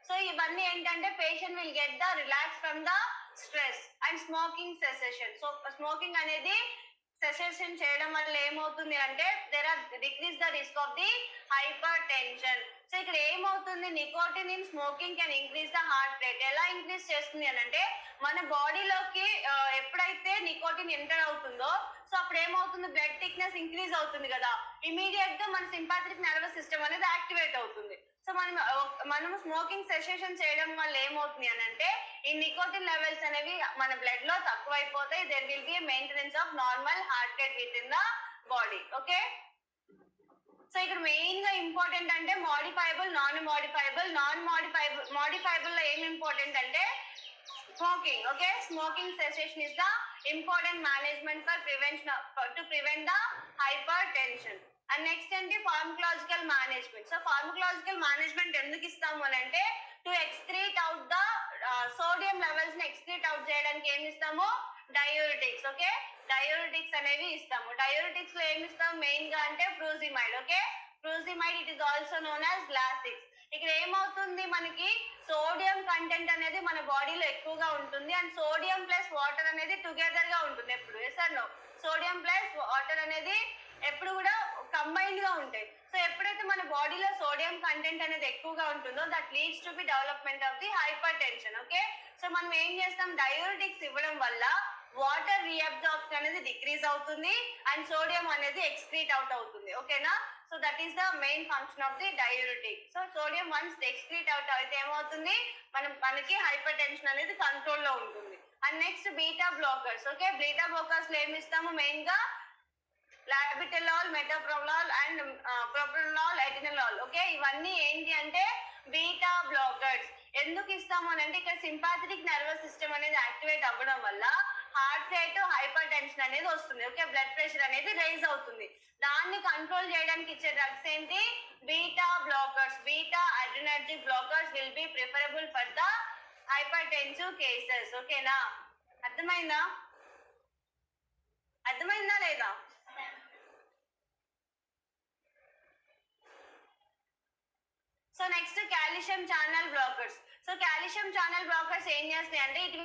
so ఇవన్నీ ఏంటంటే patient will get the relax from the stress and smoking cessation. So smoking అనేది cessation చేయడం వల్ల ఏమవుతుంది అంటే there are decrease the risk of the hypertension. So ఇక్కడ ఏమవుతుంది, nicotine in smoking can increase the heart rate. ఎలా increase చేస్తుంది అని అంటే మన బాడీలోకి ఎప్పుడైతే నికోటిన్ ఎంటర్ అవుతుందో సో అప్పుడు ఏమవుతుంది, బ్లడ్ థిక్నెస్ ఇంక్రీజ్ అవుతుంది కదా, ఇమీడియట్ గా మన సింపాథటిక్ నర్వస్ సిస్టమ్ అనేది యాక్టివేట్ అవుతుంది. సో మనము స్మోకింగ్ సెసేషన్ చేయడం వల్ల ఏమవుతుంది అని అంటే ఈ నికోటిన్ లెవెల్స్ అనేవి మన బ్లడ్ లో తక్కువైపోతాయి. There will be maintenance of normal heart rate within the body. Okay, so ఇక్కడ మెయిన్ గా ఇంపార్టెంట్ అంటే మోడిఫైబుల్, నాన్ మోడిఫైబుల్ లో ఏం ఇంపార్టెంట్ అంటే smoking. Okay, smoking cessation is the important management for to prevent the hypertension. And next ఏంటి, pharmacological management. So pharmacological management ఎందుకు ఇస్తాము అని అంటే to excrete out the sodium levels ని excrete out చేయడానికి ఏమి ఇస్తాము, డయూరిటిక్స్. ఓకే, డయూరిటిక్స్ అనేవి ఇస్తాము. డయూరిటిక్స్ లో ఏమి ఇస్తాము మెయిన్ గా అంటే furosemide. Okay, furosemide it is also known as Lasix. ఇక్కడ ఏమవుతుంది, మనకి సోడియం కంటెంట్ అనేది మన బాడీలో ఎక్కువగా ఉంటుంది అండ్ సోడియం ప్లస్ వాటర్ అనేది టుగెదర్ గా ఉంటుంది ఎప్పుడు. Yes no, sodium plus water అనేది ఎప్పుడు కూడా కంబైన్డ్ గా ఉంటాయి. సో ఎప్పుడైతే మన బాడీలో సోడియం కంటెంట్ అనేది ఎక్కువగా ఉంటుందో that leads to be development of the hyper tension. Okay, so మనం ఏం చేస్తాం, డయూరిటిక్స్ ఇవ్వడం వల్ల వాటర్ రీఅబ్జార్ప్షన్ అనేది డిక్రీజ్ అవుతుంది అండ్ సోడియం అనేది ఎక్స్క్రీట్ అవుట్ అవుతుంది. ఓకేనా, so that is the main function of the diuretic. So sodium once excrete out అయితే ఏమవుతుంది, మనకి హైపర్ టెన్షన్ అనేది కంట్రోల్ లో ఉంటుంది. And next beta blockers. Okay, beta blockers లో ఏమి ఇస్తాము మెయిన్ గా లాబిటలాల్, మెటోప్రోలాల్ అండ్ ప్రొప్రనాల్, ఎటినలాల్. ఓకే, ఇవన్నీ ఏంటి అంటే బీటా బ్లాకర్స్. ఎందుకు ఇస్తాము అని అంటే ఇక్కడ సింపాథటిక్ నర్వస్ సిస్టమ్ అనేది యాక్టివేట్ అవ్వడం వల్ల హార్ట్ రేట్, హైపర్ టెన్షన్ అనేది వస్తుంది. ఓకే, బ్లడ్ ప్రెషర్ అనేది రైజ్ అవుతుంది. దాన్ని కంట్రోల్ చేయడానికి ఇచ్చే డ్రగ్స్ ఏంటి, beta blockers. Beta adrenergic blockers will be preferable for the hypertensive cases. ఓకేనా, అర్థమైందా లేదా? So next calcium channel blockers. So calcium channel blockers ఏం చేస్తాయి అంటే it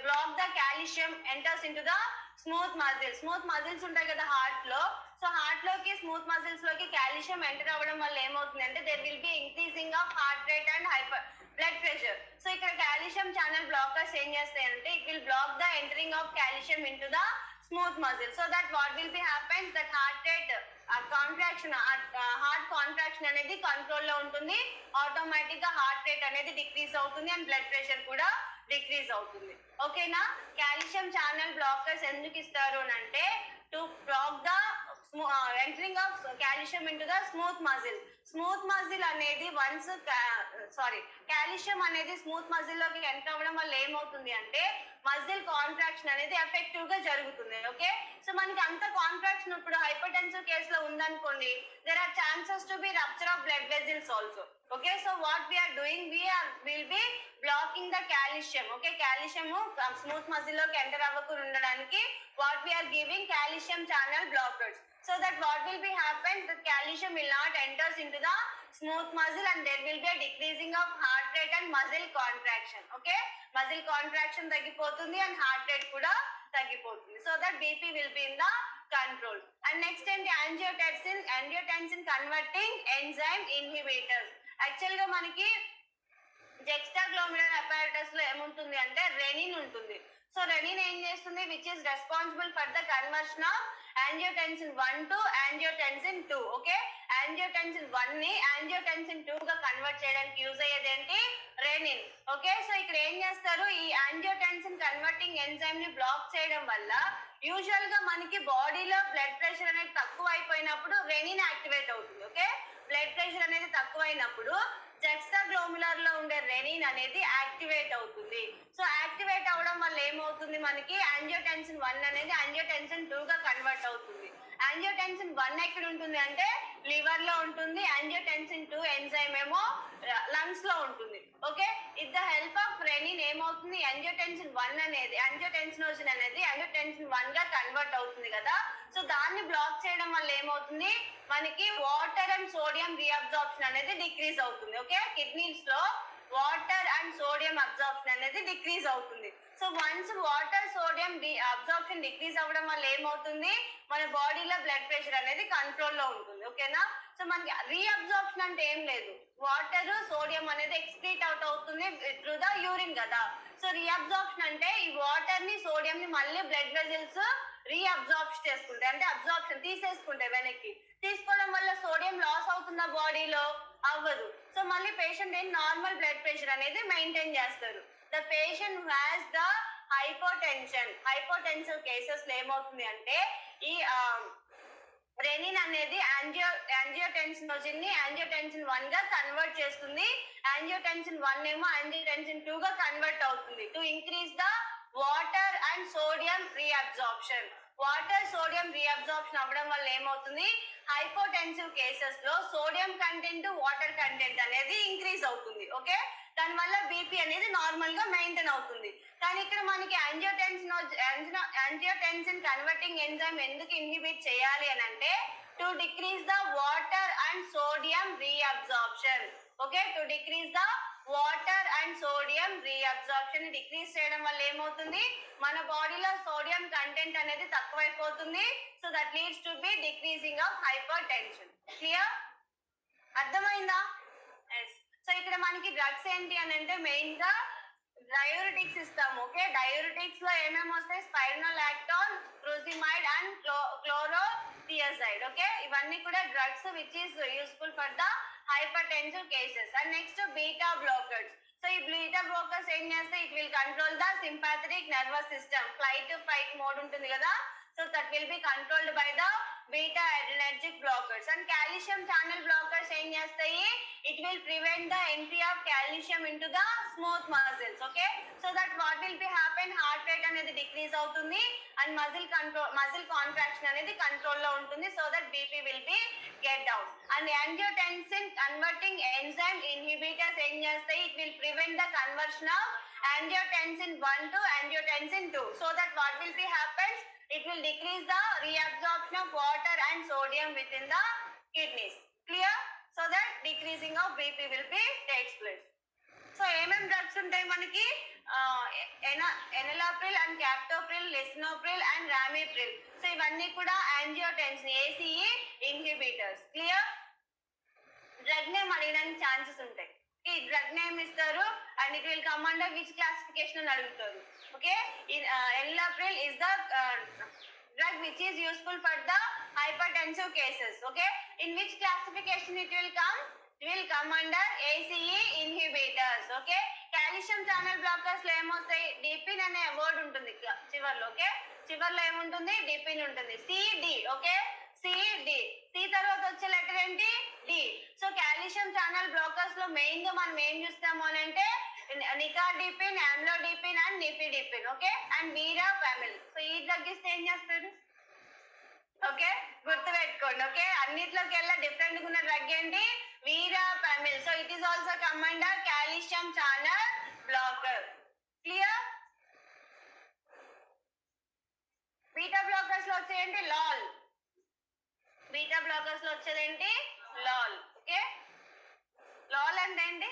block the calcium enters into the smooth muscles. Smooth muscles ఉంటాయి కదా heart లో, so heart లోకి స్మూత్ మజిల్స్ లోకి కాల్షియం ఎంటర్ అవ్వడం వల్ల ఏమవుతుంది అంటే there will be increasing of heart rate and hyper blood pressure. So ఇక్కడ కాల్షియం ఛానల్ బ్లాకర్స్ ఏం చేస్తాయి అంటే it will block the entering of calcium into the smooth muscle. So that what will be happens that heart rate contraction, heart contraction అనేది control లో ఉంటుంది. Automatic గా heart rate అనేది decrease అవుతుంది and blood pressure కూడా decrease అవుతుంది. ఓకేనా, calcium channel blockers ఎందుకు ఇస్తారు అంటే to block the entering of calcium into the smooth muscle. Smooth muscle అనేది వన్స్ కాల్షియం అనేది స్మూత్ మజిల్ లోకి ఎంటర్ అవ్వడం వల్ల ఏమవుతుంది అంటే మజిల్ కాంట్రాక్షన్ అనేది ఎఫెక్టివ్ గా జరుగుతుంది. ఓకే, సో మనకి అంత కాంట్రాక్షన్ ఇప్పుడు హైపర్ టెన్సివ్ కేసులో ఉందనుకోండి, there are chances to be rupture of blood vessels also. Okay, so what we are doing, will be blocking the calcium. Okay, calcium smooth muscle లోకి enter అవ్వకుండా ఉండడానికి what we are giving calcium channel blockers, so that what will be happens, the calcium will not enters into the smooth muscle and there will be a decreasing of heart rate and muscle contraction. Okay, muscle contraction తగ్గిపోతుంది and heart rate కూడా తగ్గిపోతుంది, so that BP will be in the control. And next ఏంటి, angiotensin converting enzyme inhibitors. Actual గా మనకి జెక్స్టాగ్లోమెరులర్ apparatus లో ఏముంటుంది అంటే rennin ఉంటుంది. సో రెనిన్ ఏం చేస్తుంది, which is responsible for the conversion of angiotensin 1 to angiotensin 2. Okay, angiotensin 1 ని angiotensin 2 గా కన్వర్ట్ చేయడానికి యూజ్ అయ్యేది ఏంటి, రెనిన్. ఓకే, సో ఇక్కడ ఏం చేస్తారు, ఈ angiotensin కన్వర్టింగ్ ఎంజైమ్ ని బ్లాక్ చేయడం వల్ల యూజువల్ గా మనకి బాడీలో బ్లడ్ ప్రెషర్ అనేది తక్కువ అయిపోయినప్పుడు రెనిన్ యాక్టివేట్ అవుతుంది. ఓకే, బ్లడ్ ప్రెషర్ అనేది తక్కువైనప్పుడు జెక్స్టాగ్లోమెరులర్ లో ఉండే రెనిన్ అనేది యాక్టివేట్ అవుతుంది. సో యాక్టివేట్ అవడం వల్ల ఏమవుతుంది, మనకి angiotensin 1 అనేది angiotensin 2 గా కన్వర్ట్ అవుతుంది. angiotensin 1 ఎక్కడ ఉంటుంది అంటే లివర్ లో ఉంటుంది, angiotensin 2 ఎంజైమ్ ఏమో లంగ్స్ లో ఉంటుంది. Okay, with the help of rennin ఏమవుతుంది, angiotensin 1 అనేది angiotensin అనేది angiotensin 1 గా కన్వర్ట్ అవుతుంది కదా. సో దాన్ని బ్లాక్ చేయడం వల్ల ఏమవుతుంది, మనకి వాటర్ అండ్ సోడియం రీఅబ్జార్ప్షన్ అనేది డిక్రీజ్ అవుతుంది. ఓకే, కిడ్నీస్ లో వాటర్ అండ్ సోడియం అబ్జార్ప్షన్ అనేది డిక్రీజ్ అవుతుంది. So once water sodium absorption decrease అవ్వడం వల్ల ఏమవుతుంది, మన బాడీలో బ్లడ్ ప్రెషర్ అనేది కంట్రోల్లో ఉంటుంది. ఓకేనా. సో మనకి రీఅబ్జార్ప్షన్ అంటే ఏం లేదు, వాటర్ సోడియం అనేది ఎక్స్క్రీట్ అవుట్ అవుతుంది త్రూ ద యూరిన్ కదా. సో రీఅబ్జార్ప్షన్ అంటే ఈ వాటర్ ని సోడియం ని మళ్ళీ బ్లడ్ వెజల్స్ రీఅబ్జార్బ్ చేసుకుంటాయి, అంటే అబ్జార్ప్షన్ తీసేసుకుంటాయి. వెనక్కి తీసుకోవడం వల్ల సోడియం లాస్ అవుతుందా బాడీలో, అవ్వదు. సో మళ్ళీ పేషెంట్ ఏం నార్మల్ బ్లడ్ ప్రెషర్ అనేది మెయింటైన్ చేస్తారు. The patient who has the hypotensive cases లో ఏమవుతుంది అంటే ఈ రెనిన్ అనేది యాంజియోటెన్సినోజిన్ ని యాంజియోటెన్సిన్ 1 గా కన్వర్ట్ చేస్తుంది. యాంజియోటెన్సిన్ 1 ఏమో యాంజియోటెన్సిన్ 2 గా కన్వర్ట్ అవుతుంది to increase the water and sodium reabsorption. Water sodium reabsorption అవ్వడం వల్ల ఏమవుతుంది, హైపోటెన్సివ్ కేసెస్ లో సోడియం కంటెంట్ వాటర్ కంటెంట్ అనేది ఇంక్రీజ్ అవుతుంది. ఓకే, దాని వల్ల బీపీ అనేది నార్మల్ గా మెయింటైన్ అవుతుంది. కానీ ఇక్కడ మనకి యాంజియోటెన్సిన్ కన్వర్టింగ్ ఎంజైమ్ ఎందుకు ఇన్హిబిట్ చేయాలి అని అంటే to decrease the water and sodium reabsorption. Okay, to decrease the water and sodium reabsorption decrease చేయడం వల్ల ఏమవుతుంది, మన బాడీలో సోడియం కంటెంట్ అనేది తక్కువైపోతుంది. So that leads to be decreasing of hypertension. Clear, అర్థమైందా? ఎస్. సో ఇక్కడ మనకి డ్రగ్స్ ఏంటి అని అంటే మెయిన్ గా డయూరిటిక్స్ ఇస్తాము. ఓకే, డయూరిటిక్స్ లో ఏమేమి వస్తాయి, స్పైరనోలాక్టోన్, ఫ్రూజిమైడ్ అండ్ క్లోరోథియాజైడ్. ఓకే, ఇవన్నీ కూడా drugs which is useful for the hypertensive cases. And next beta blockers. So ఈ బీటా బ్లాకర్స్ ఏం చేస్తాయి, it will control the sympathetic nervous system. Flight fight mode ఉంటుంది కదా, so that will be controlled by the beta adrenergic blockers. And calcium channel blockers ఏం చేస్తాయి, it will prevent the entry of calcium into the smooth muscles. Okay, so that what will be happen, heart rate అనేది decrease అవుతుంది and muscle contraction అనేది control లో ఉంటుంది, so that BP will be get down. And angiotensin converting enzyme inhibitors ఏం చేస్తాయి, it will prevent the conversion of angiotensin 1 to angiotensin 2, so that what will be happens, it will decrease the reabsorption of water and sodium within the kidneys. Clear? So that decreasing of BP will be takes place. So ఏమేం drugs ఉంటాయి మనకి, enalapril and captopril, lisinopril and ramipril. So ఇవన్నీ కూడా angiotensin ACE inhibitors. Clear? Drug name అడగడానికి ఛాన్సెస్ ఉంటాయి. ఈ drug name ఇస్తారు and it will come under which classification అని అడుగుతారు. Okay, enalapril is the drug which is useful for the hypertensive cases. Okay, in which classification it will come, it will come under ACE inhibitors. Okay, calcium channel blockers లో ఏమొస్తాయి, డిపిన్ అనే word ఉంటుంది చివర్లో. Okay, చివర్లో ఏముంటుంది, డిపిన్ ఉంటుంది. CD. Okay, CD. C తర్వాత వచ్చే లెటర్ ఏంటి, D. So calcium channel blockers లో మెయిన్ గా మనం ఏం చూస్తాము అని అంటే nicardipine, amlodipine and nifedipine. Okay, and verapamil. So ఈ డ్రగ్ ఇస్తే ఏం చేస్తారు, ఓకే గుర్తు పెట్టుకోండి. ఓకే, అన్నిట్లోకి వెళ్ళా డిఫరెంట్ గా ఉన్న డ్రగ్ ఏంటి, verapamil. So it is also come under calcium channel blocker. Clear? Beta blockers లో వచ్చేయండి లాల్. బీటా బ్లాకర్స్ లో వచ్చేది ఏంటి, లాల్. ఓకే, లాల్ అంటే ఏంటి,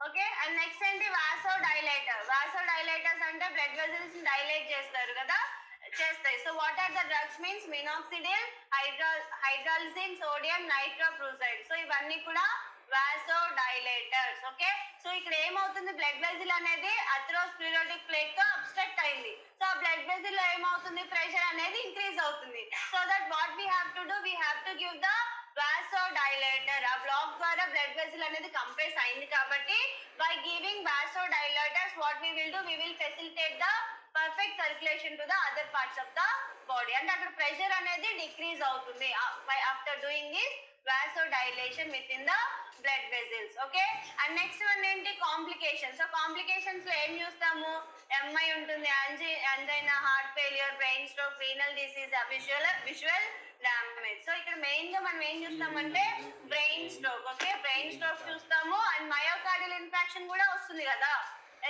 ఓకే. అండ్ నెక్స్ట్ ఏంటి, వాసో డైలేటర్. వాసో డైలేటర్స్ అంటే బ్లడ్ వెజల్స్ డైలేట్ చేస్తారు కదా, చేస్తాయి. So what are the drugs means minoxidil, hydralazine, sodium nitroprusside. So ఇవన్నీ కూడా వాసో డైలేటర్స్. ఓకే, సో ఇక్కడ ఏమవుతుంది, బ్లడ్ వెజిల్ అనేది అథెరోస్క్లెరోటిక్ ప్లేక్ తో అబ్స్ట్రక్ట్ అయింది. సో ఆ బ్లడ్ వెజిల్ లో ఏమవుతుంది, ప్రెషర్ అనేది ఇంక్రీజ్ అవుతుంది. So that what we have to do, we have to give the vasodilator. ఆ బ్లాక్ ద్వారా బ్లడ్ వెజిల్ అనేది కంప్రెస్ అయింది కాబట్టి by giving vasodilators what we will do, we will facilitate the perfect circulation to the other parts of the body. అంటే అక్కడ pressure అనేది decrease అవుతుంది after doing this vasodilation within the blood vessels. Okay, and next one ఏంటి, complications. So complications లో ఏం చూస్తాము, MI ఉంటుంది, angina, heart failure, brain stroke, renal disease, visual damage. So ఇక్కడ మెయిన్ గా మనం ఏం చూస్తామంటే brain stroke. Okay, brain stroke చూస్తాము అండ్ మయోకార్డియల్ ఇన్ఫెక్షన్ కూడా వస్తుంది కదా,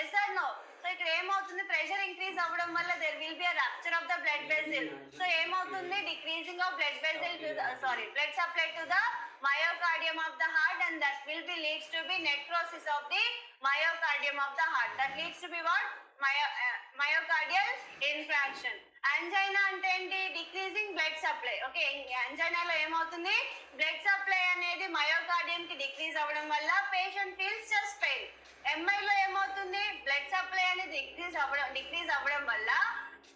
ఎస్ ఆర్ నో. సో ఇక్కడ ఏమవుతుంది, ప్రెషర్ ఇంక్రీజ్ అవ్వడం వల్ల there will be a rupture of the blood vessel. So ఏమవుతుంది, decreasing of blood vessel to the blood supply to the myocardium of the heart, and that will be leads to be necrosis of the myocardium of the heart. That leads to be what? Myocardial infarction. Angina అంటే ఏంటి? Decreasing blood supply. Okay, angina లో ఏమవుతుంది? Blood supply అనేది myocardium కి decrease అవ్వడం వల్ల patient feels chest pain. MI లో ఏమవుతుంది? బ్లడ్ సప్లై అనేది డిక్రీజ్ అవ్వడం వల్ల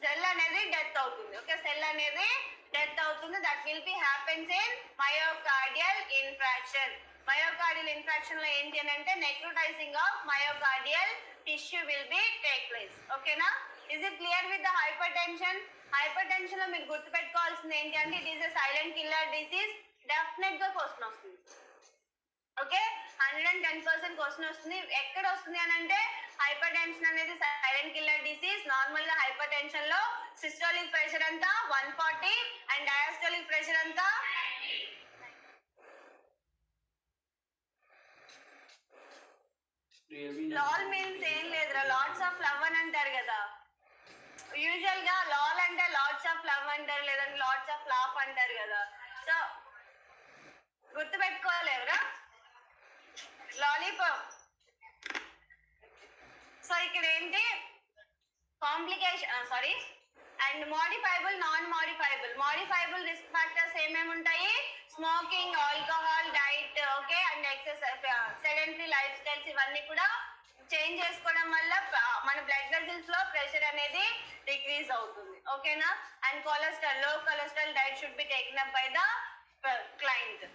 సెల్ అనేది డెత్ అవుతుంది. ఓకే, సెల్ అనేది డెత్ అవుతుంది. That will be happens in myocardial infarction. Myocardial infarction లో ఏంటి అని అంటే necrotizing of myocardial tissue will be take place. ఓకేనా? Is it clear with the hypertension? Hypertension లో మీరు గుర్తుపెట్టుకోవాల్సింది ఏంటి అంటే it is a silent killer disease. Definite గా క్వశ్చన్ వస్తుంది. ఓకే, 110% క్వశ్చన్ వస్తుంది. ఎక్కడ వస్తుంది అని అంటే హైపర్ టెన్షన్ అనేది సైలెంట్ కిల్లర్ డిసీజ్. నార్మల్ గా హైపర్ టెన్షన్ లో సిస్టోలిక్ ప్రెషర్ అంతా 140 అండ్ డయాస్టోలిక్ ప్రెషర్ అంతా లాల్ మీన్స్ ఏం లేదురా, లాట్స్ ఆఫ్ లవ్ అని అంటారు కదా. యూజువల్ గా లాల్ అంటే లాట్స్ ఆఫ్ లవ్ అంటారు, లేదంటే లాట్స్ ఆఫ్ లాఫ్ అంటారు కదా. So గుర్తుపెట్టుకోలేవురా lollipop. సో ఇక్కడ ఏంటి complication and modifiable, non modifiable. Modifiable risk factors ఏమేమి ఉంటాయి? Smoking, alcohol, diet, okay, and exercise, sedentary lifestyles ఇవన్నీ కూడా చేంజ్ చేసుకోవడం వల్ల మన బ్లడ్ వెజల్స్ లో ప్రెషర్ అనేది డిక్రీజ్ అవుతుంది. ఓకేనా? And cholesterol, low cholesterol diet should be taken up by the client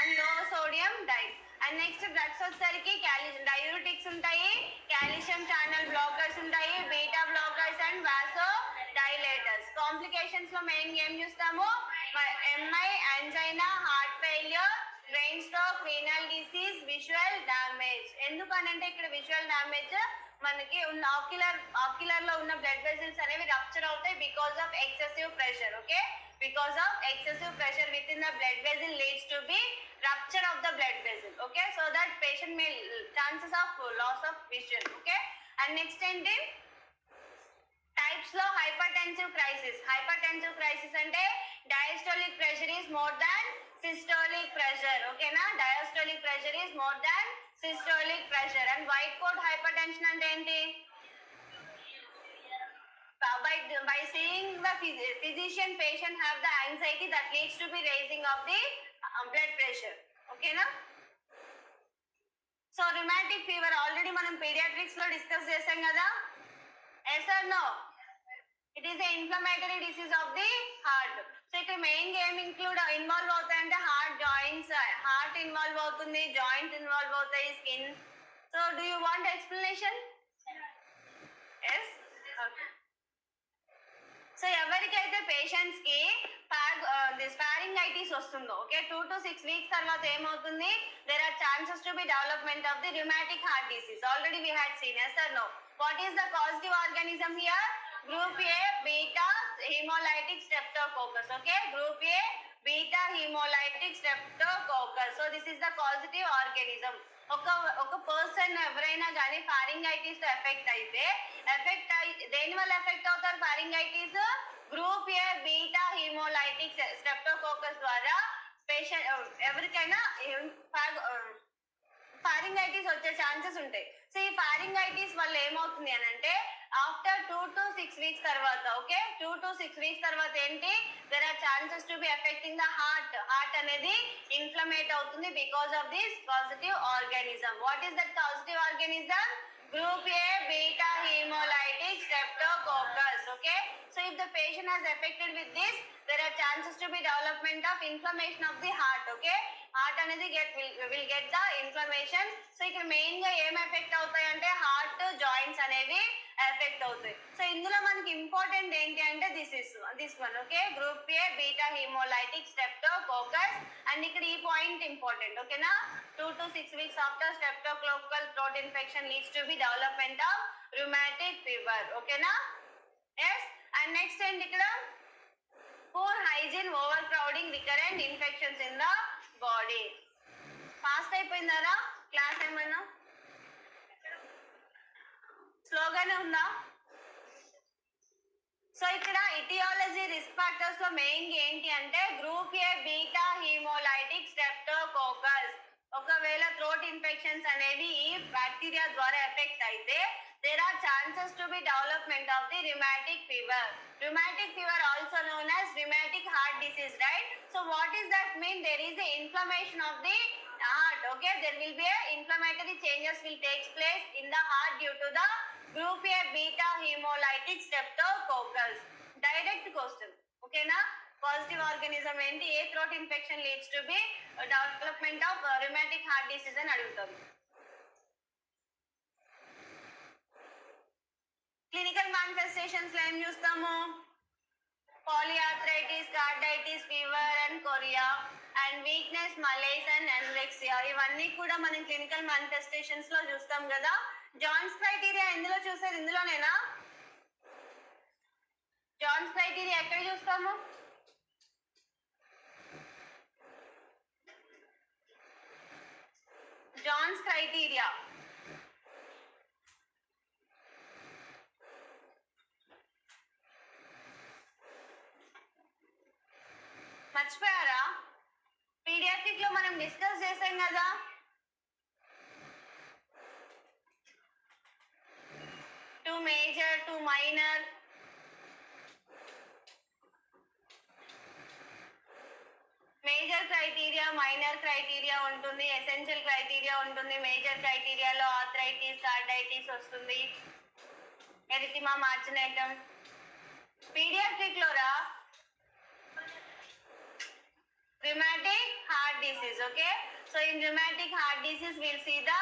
and low sodium diet. And next drugs వచ్చేసరికి డయూరిటిక్స్ ఉంటాయి, కాల్షియం ఛానల్ బ్లాకర్స్ ఉంటాయి, beta blockers and vasodilators. Complications లో main ఏం చూస్తాము? MI, angina, heart failure, brain stroke, renal disease, visual damage. ఎందుకనంటే ఇక్కడ visual damage మనకి ఉన్న ఆక్యులర్ లో ఉన్న బ్లడ్ వెజల్స్ అనేవి రప్చర్ అవుతాయి because of excessive pressure. Okay, because of excessive pressure within the blood vessel leads to be rupture of the blood vessel. Okay, so that patient may chances of loss of vision. Okay, and next ఏంటి? Types లో hypertensive crisis అంటే diastolic pressure is more than systolic pressure. ఓకేనా? diastolic pressure is more than systolic pressure. and white coat hypertension అంటే ఏంటి? By seeing the physician, patient have the anxiety that leads to be raising of the blood pressure. Okay na? So rheumatic fever already మనం pediatrics లో discuss చేసాం కదా. yes or no? it is a inflammatory disease of the heart. So ఇక్కడ main గా ఏం involve అవుతాయంటే heart joints, heart involve అవుతుంది, joints involve అవుతాయి, skin. So do you want explanation? yes, okay. So ఎవరికైతే పేషెంట్స్ కి ఫారింగైటిస్ వస్తుందో, okay, 2 to 6 weeks తర్వాత ఏమవుతుంది? There are chances to be development of the rheumatic heart disease. Already we had seen. yes or no? what is the causative organism here? group A beta hemolytic streptococcus. okay, group A beta hemolytic streptococcus. so this is the causative organism. ఒక person ఎవరైనా కానీ pharyngitis తో effect అయితే దేని వల్ల affect అవుతారు? Pharyngitis group A beta haemolytic streptococcus ద్వారా patient ఎవరికైనా ఫారింగైటిస్ వచ్చే ఛాన్సెస్ ఉంటాయి. సో ఈ ఫారింగైటిస్ వల్ల ఏమవుతుంది అని అంటే ఆఫ్టర్ 2 to 6 weeks తర్వాత, ఓకే, 2 to 6 weeks తర్వాత ఏంటి? There are chances to be affecting the heart అనేది ఇన్ఫ్లమేట్ అవుతుంది because of this causative organism. What is that causative organism? group A beta hemolytic streptococcus. okay, so if the patient has affected with this, there are chances to be development of inflammation of the heart. okay, heart అనేది will get the inflammation. So ఇక్కడ main గా ఏం effect అవుతాయి అంటే heart joints అనేవి affect అవుతాయి. So ఇందులో మనకి ఇంపార్టెంట్ ఏంటి అంటే this one. Okay, group A beta haemolytic streptococcus. And ఇక్కడ ఈ పాయింట్ ఇంపార్టెంట్. ఓకేనా? 2 to 6 weeks after streptococcal throat infection leads to be development of rheumatic fever. ఓకేనా? yes, and next ఏంటి ఇక్కడ? poor hygiene, overcrowding, recurrent infections in the body. Fast అయిపోయిందారా class? ఏమన్నా స్లోగానే ఉందా? సో ఇక్కడ ఇటియాలజీ రిస్క్ ఫ్యాక్టర్స్ లో మెయిన్ ఏంటి అంటే group A beta haemolytic streptococcus. ఒకవేళ థ్రోట్ ఇన్ఫెక్షన్స్ అనేవి ఈ బ్యాక్టీరియా ద్వారా ఎఫెక్ట్ అయితే there are chances to be development of the rheumatic fever. Rheumatic fever also known as rheumatic heart disease, right? So what is that mean? There is a inflammation of the heart. Okay, there will be a inflammatory changes will take place in the heart due to the group A beta hemolytic streptococcus. Direct question. Okay na? Positive organism ఏంటి? ఏ throat infection leads to be development of rheumatic heart disease అని అడుగుతారు. Clinical మానిఫెస్టేషన్స్ లో ఏం చూస్తాము? Polyarthritis, carditis, fever and chorea and weakness, malaise and anorexia. ఇవన్నీ కూడా మనం clinical మానిఫెస్టేషన్స్ లో చూస్తాం కదా. జాన్స్ క్రైటీరియా ఎందులో చూసారు? ఇందులోనేనా? జాన్స్ క్రైటీరియా ఎక్కడ చూస్తాము? జాన్స్ క్రైటీరియా మర్చిపోయారా? పీడియాట్రిక్ లో మనం డిస్కస్ చేసాం కదా. Two major, two minor. Major criteria, minor criteria ఉంటుంది, ఎసెన్షియల్ క్రైటీరియా ఉంటుంది. మేజర్ క్రైటీరియాలో ఆర్థరైటిస్, కార్డైటిస్ వస్తుంది, ఎరిథిమా మార్జినేటం. పీడియాట్రిక్ లో రా rheumatic heart disease. Okay, so in rheumatic heart disease we'll see the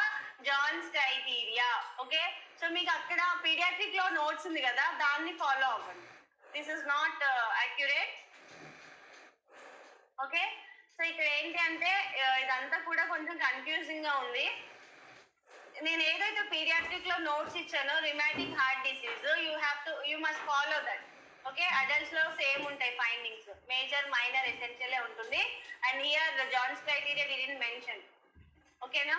John's criteria. Okay, so మీకు అక్కడ paediatric లో notes ఉంది కదా, దాన్ని ఫాలో అవ్వండి. This is not accurate. Okay, so ఇక్కడ ఏంటి అంటే ఇదంతా కూడా కొంచెం కన్ఫ్యూజింగ్ గా ఉంది. నేను ఏదైతే పీడియాట్రిక్ లో నోట్స్ ఇచ్చానో rheumatic heart disease, you must follow that. Okay, adults లో సేమ్ ఉంటాయి ఫైండింగ్స్, మేజర్, మైనర్, ఎసెన్షియల్ ఉంటుంది. And here Jones criteria we didn't mention. ఓకేనా?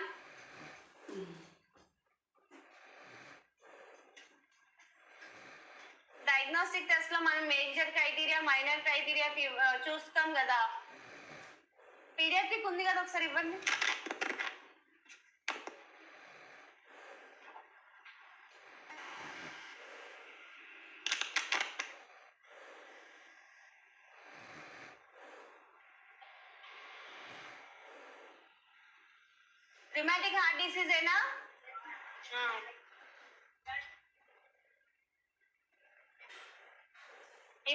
డయాగ్నోస్టిక్ టెస్ట్ లో మనం మేజర్ క్రైటీరియా, మైనర్ క్రైటీరియా చూస్తాం కదా. పీడియాట్రిక్ ఉంది కదా, ఒకసారి ఇవ్వండి. రిమాటిక్ హార్ట్ డిసీజ్ ఏనా?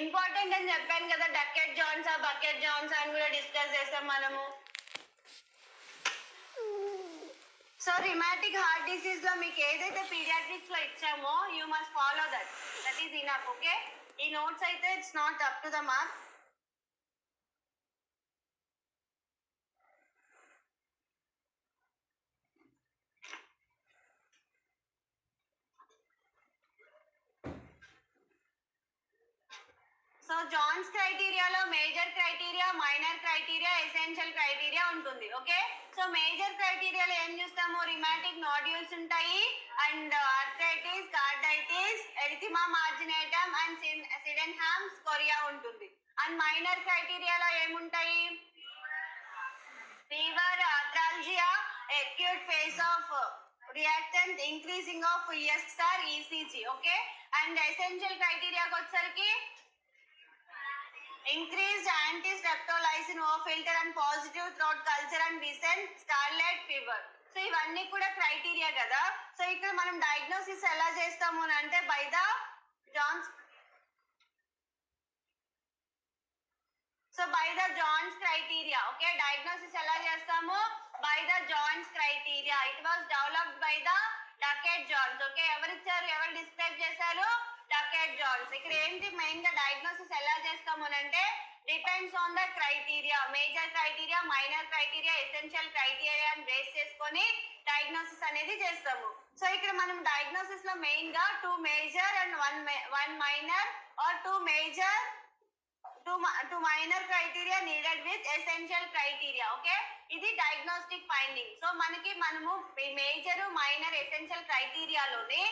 ఇంపార్టెంట్ అని చెప్పాను కదా. డకెట్ జాన్స్, బకెట్ జాన్స్ అని కూడా డిస్కస్ చేస్తాం మనము. సో రిమాటిక్ హార్ట్ డిసీజ్ లో మీకు ఏదైతే పీడియాట్రిక్స్ లో ఇచ్చామో you must follow that is enough. Okay, ఈ నోట్స్ అయితే it's not up to the mark. So Jones క్రైటీరియాలో major criteria, minor criteria, essential criteria ఉంటుంది. ఓకే, సో మేజర్ క్రైటీరియాలో ఏం చూస్తాము? రిమాటిక్ నాడ్యూల్స్ ఉంటాయి, and arthritis, carditis, erythema marginatum and Sydenham's chorea ఉంటుంది. And minor క్రైటీరియాలో ఏముంటాయి? Fever, arthralgia, acute phase of reactant, increasing of ESR, ECG. Okay, and essential క్రైటీరియాకి వచ్చేసరికి increased anti-streptolysin O-filter and positive throat culture and recent scarlet fever. So ఇవన్నీ కూడా criteria కదా. So ఇక్కడ మనం డయాగ్నోసిస్ ఎలా చేస్తాము అంటే by the Jones criteria. Okay, diagnosis ఎలా చేస్తాము? By the Jones criteria. It was developed by the Duckett Jones. Okay, ఎవరిచ్చారు, ఎవరు డిస్క్రైబ్ చేశారు? Duckett Jones. ఇక్కడ ఏంటి మెయిన్ గా డయాగ్నోసిస్ ఎలా చేస్తాము అంటే depends on the criteria. Major criteria, minor criteria, essential criteria base చేసుకొని డయాగ్నోసిస్ అనేది చేస్తాము. సో ఇక్కడ మనం డయాగ్నోసిస్ లో మెయిన్ గా 2 major and 1 minor or 2 major, 2 minor criteria needed with essential criteria. Okay, ఇది డయాగ్నోస్టిక్ ఫైండింగ్. సో మనము మేజర్, మైనర్, ఎసెన్షియల్ క్రైటీరియాలోనే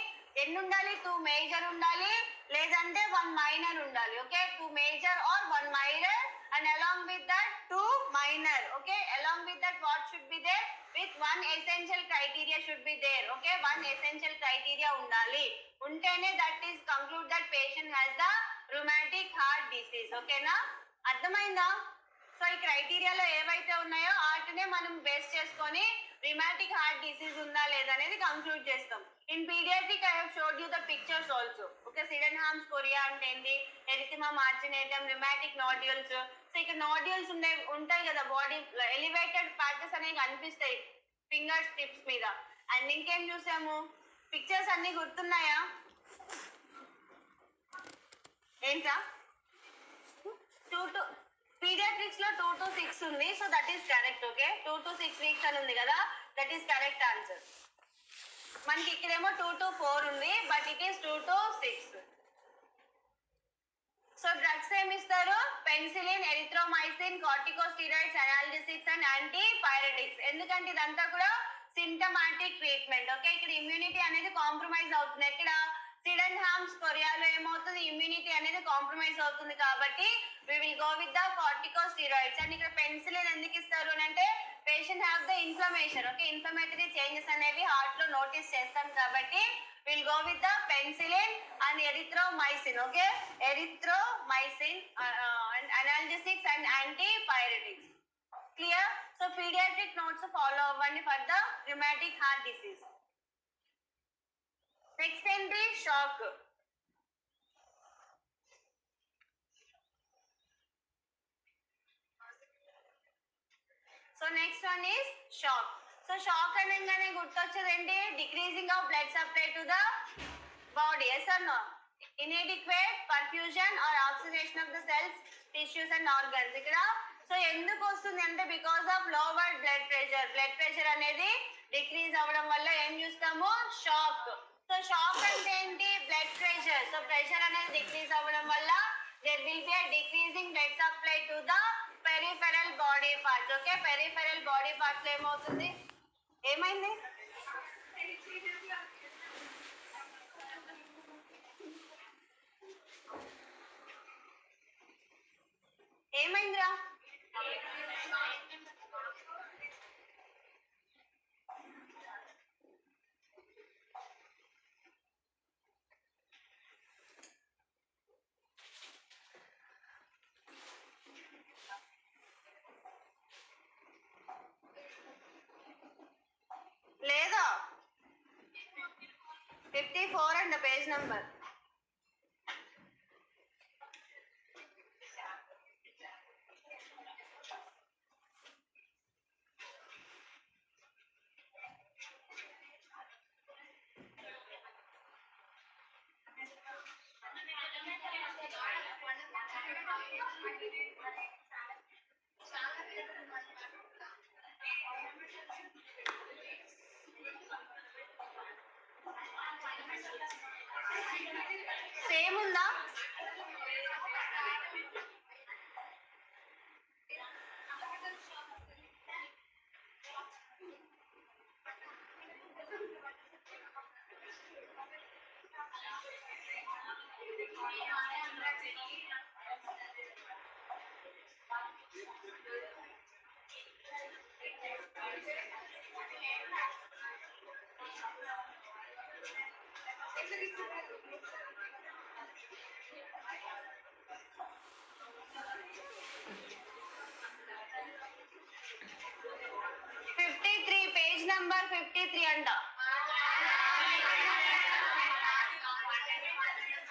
ఎన్ని ఉండాలి? 2 మేజర్ ఉండాలి, లేదంటే 1 మైనర్ ఉండాలి. Okay, 2 major or 1 minor and along with that 2 minor. Okay, along with that what should be there? With 1 essential criteria should be there. Okay, 1 essential criteria undali, untene that is conclude that patient has the rheumatic heart disease. Okay na, అర్థమైందా? So ఈ క్రైటీరియాలో ఏవైతే ఉన్నాయో వాటినే మనం base చేసుకొని rheumatic heart disease ఉందా లేదా అనేది కంక్లూడ్ చేస్తాం. In paediatric I have showed you the pictures also. Okay, Sydenham's chorea అంటే ఏంటి, erythema marginatum, rheumatic nodules. So ఇక్కడ నాడ్యూల్స్ ఉంటాయి కదా, బాడీ ఎలివేటెడ్ ప్యాచెస్ అనేవి కనిపిస్తాయి ఫింగర్స్ టిప్స్ మీద. అండ్ ఇంకేం చూసాము, పిక్చర్స్ అన్ని గుర్తున్నాయా? ఏంటా, 2 పీడియాట్రిక్స్ లో 2 to 6 ఉంది. So that is correct. Okay, 2 to 6 weeks అని ఉంది కదా, దట్ ఈస్ కరెక్ట్ ఆన్సర్. మనకి ఇక్కడేమో 2 to 4 ఉంది, but it is 2 to 6. So drugs ఏమి ఇస్తారు, penicillin, erythromycin, corticosteroids, analgesics and antipyretics. ఎందుకంటే ఇదంతా కూడా సింటమాటిక్ ట్రీట్మెంట్. ఓకే, ఇక్కడ ఇమ్యూనిటీ అనేది కాంప్రమైజ్ అవుతుంది. ఇక్కడ సిడెన్హామ్స్ కొరియాలో ఏమవుతుంది, ఇమ్యూనిటీ అనేది కాంప్రమైజ్ అవుతుంది. కాబట్టి we will go with the corticosteroids. And ఇక్కడ పెన్సిలిన్ ఎందుకు ఇస్తారు అంటే patient have the inflammation. Okay, inflammatory changes అనేవి హార్ట్ లో నోటీస్ చేస్తాం కాబట్టి we'll go with the penicillin and erythromycin. Okay, erythromycin and analgesics and antipyretics. Clear? So pediatric notes follow avanni for the rheumatic heart disease. Next entry, shock. So next one is shock. So shock అనగానే గుర్తొచ్చేది ఏంటి, decreasing of blood supply to the body. yes or no? inadequate perfusion or oxygenation of the cells, tissues and organs. ఇక్కడ so ఎందుకు వస్తుంది అంటే because of lower blood pressure అనేది decrease అవ్వడం వల్ల ఏం చూస్తాము, షాక్. సో షాక్ అంటే ఏంటి, బ్లడ్ ప్రెషర్. సో ప్రెషర్ అనేది డిక్రీజ్ అవ్వడం వల్ల there will be a decreasing blood supply to the peripheral body parts. Okay, peripheral body parts లో ఏమవుతుంది, ఏమైంది, ఏమైందిరా, లేదా 54 అండ్ పేజ్ నంబర్. సేమ్ ఉందా, పేజ్ నంబర్ 53 అంట.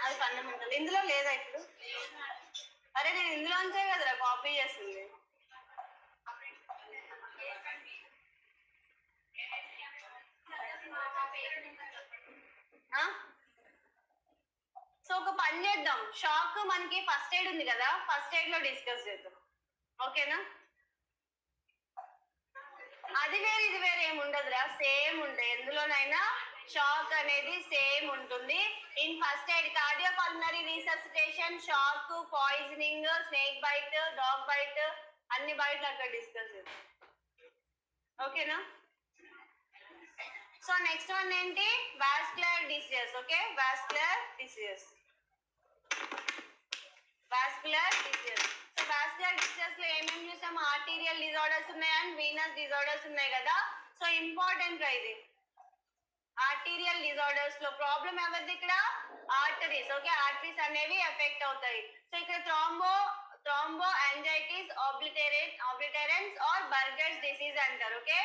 అది ఫండమెంటల్ ఇందులో లేదా ఇప్పుడు, అరే నేను ఇందులోంచే కదరా కాపీ చేసింది. సో ఒక పని చేద్దాం, షాక్ మనకి ఫస్ట్ ఎయిడ్ ఉంది కదా, ఫస్ట్ ఎయిడ్ లో డిస్కస్ చేద్దాం. ఓకేనా, అది వేరే ఇది వేరే ఏమి ఉండదురా, సేమ్ ఉంటాయి. ఎందులోనైనా షాక్ అనేది సేమ్ ఉంటుంది. In first aid cardiopulmonary resuscitation, shock, poisoning, snake bite, dog bite, అన్ని బైట్లు అక్కడ డిస్కస్ చేద్దాం. ఓకేనా, సో నెక్స్ట్ వన్ ఏంటి, vascular diseases. Okay, vascular diseases. Vascular diseases. So vascular diseases లో ఏమేమి చూసాం? ఆర్టీరియల్ డిజార్డర్స్ ఉన్నాయి అండ్ వీనస్ డిజార్డర్స్ ఉన్నాయి కదా. సో ఇంపార్టెంట్ ఇది. ఆర్టీరియల్ డిజార్డర్స్ లో ప్రాబ్లం ఎవరిది ఇక్కడ? ఆర్టరీస్. ఓకే, ఆర్టరీస్ అనేవి ఎఫెక్ట్ అవుతాయి. సో ఇక్కడ థ్రాంబో యాంజైటిస్ ఆబ్లిటరెన్స్ ఆర్ బర్గర్స్ డిసీజ్ అంటారు. ఓకే,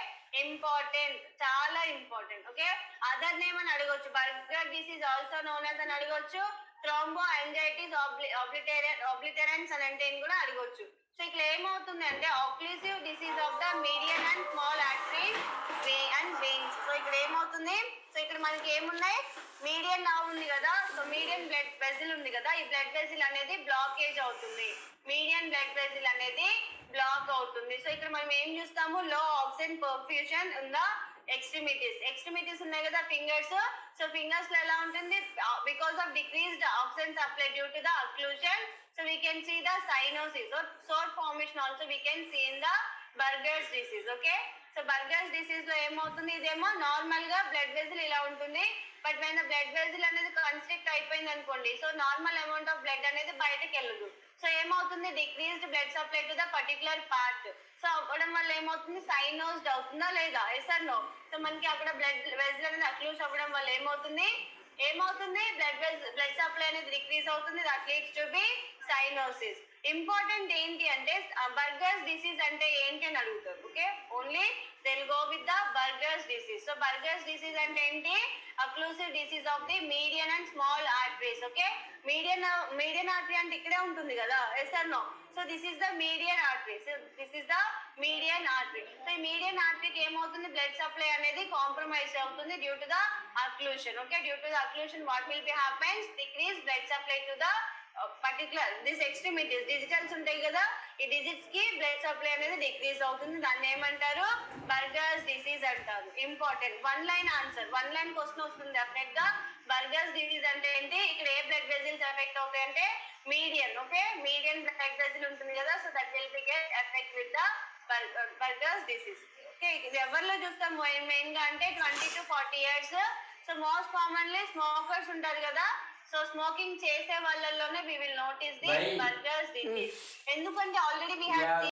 ఇంపార్టెంట్, చాలా ఇంపార్టెంట్. ఓకే, అదర్ నేమ్ అని అడగొచ్చు. Burger disease also known as అని అడగొచ్చు. థ్రాంబో యాంజైటిస్ ఆబ్లిటరెన్స్ అని అంటే కూడా అడగొచ్చు. సో ఇక్కడ ఏమవుతుంది అంటే occlusive disease of the median and small arteries and veins. So ఇక్కడ ఏమవుతుంది? సో ఇక్కడ మనకి ఏమున్నాయి? మీడియన్ నర్వ్ ఉంది కదా. సో మీడియన్ బ్లడ్ వెజిల్ ఉంది కదా. ఈ బ్లడ్ వెజిల్ అనేది బ్లాకేజ్ అవుతుంది. మీడియన్ బ్లడ్ వెజిల్ అనేది బ్లాక్ అవుతుంది. సో ఇక్కడ మనం ఏం చూస్తాము? Low oxygen perfusion in the extremities ఉన్నాయి కదా, ఫింగర్స్. సో ఫింగర్స్ లో ఎలా ఉంటుంది? Because of decreased oxygen supply due to the occlusion. So we can see the cyanosis or sore formation also we can see in the Buerger's disease. Okay, so burgers disease లో ఏమవుతుంది? ఇదేమో normal గా blood వెజిల్ ఇలా ఉంటుంది. But when the blood vessel అనేది constrict అయిపోయింది అనుకోండి, so normal amount of blood అనేది బయటకు వెళ్ళదు. సో ఏమవుతుంది? Decreased blood supply to the particular part. So అవ్వడం వల్ల ఏమవుతుంది? సైనోస్డ్ అవుతుందా లేదా? Yes or no? సో మనకి అక్కడ బ్లడ్ వెజిల్ అనేది అక్లూజ్ అవ్వడం వల్ల ఏమవుతుంది? బ్లడ్ సప్లై అనేది డిక్రీజ్ అవుతుంది. That leads to B cyanosis. Important ఏంటి అంటే బర్గర్స్ డిసీజ్ అంటే ఏంటి అని అడుగుతారు. Okay, only they'll go with the Buerger's disease. So Buerger's disease అంటే ఏంటి? Occlusive disease of the median and small arteries. Okay, median artery అంటే ఇక్కడే ఉంటుంది కదా. Yes or no? So this is the median artery. So ఈ median ఆర్టరీకి ఏమవుతుంది? Blood supply అనేది కాంప్రమైజ్ అవుతుంది due to the occlusion. Okay, due to the occlusion what will be happens? Decrease blood supply to the particular this extremities, digitals ఉంటాయి కదా, ఈ digits కి blood supply అనేది డిక్రీజ్ అవుతుంది. దాన్ని ఏమంటారు? బర్గర్స్ డిసీజ్ అంటారు. Important. One line answer, one line question వస్తుంది డెఫినెట్ గా. బర్గర్స్ డిసీజ్ అంటే ఏంటి? ఇక్కడ ఏ బ్లడ్ వెజిల్స్ ఎఫెక్ట్ అవుతాయి అంటే మీడియన్. ఓకే, మీడియన్ బ్లడ్ వెజిల్ ఉంటుంది కదా. So that will B get effect with the burgers disease. Okay, ఇది ఎవరిలో చూస్తాం మెయిన్ గా అంటే 20 to 40 years. So most commonly smokers ఉంటారు కదా. సో స్మోకింగ్ చేసే వాళ్ళలోనే we will notice the Buerger's disease. ఎందుకంటే ఆల్రెడీ we have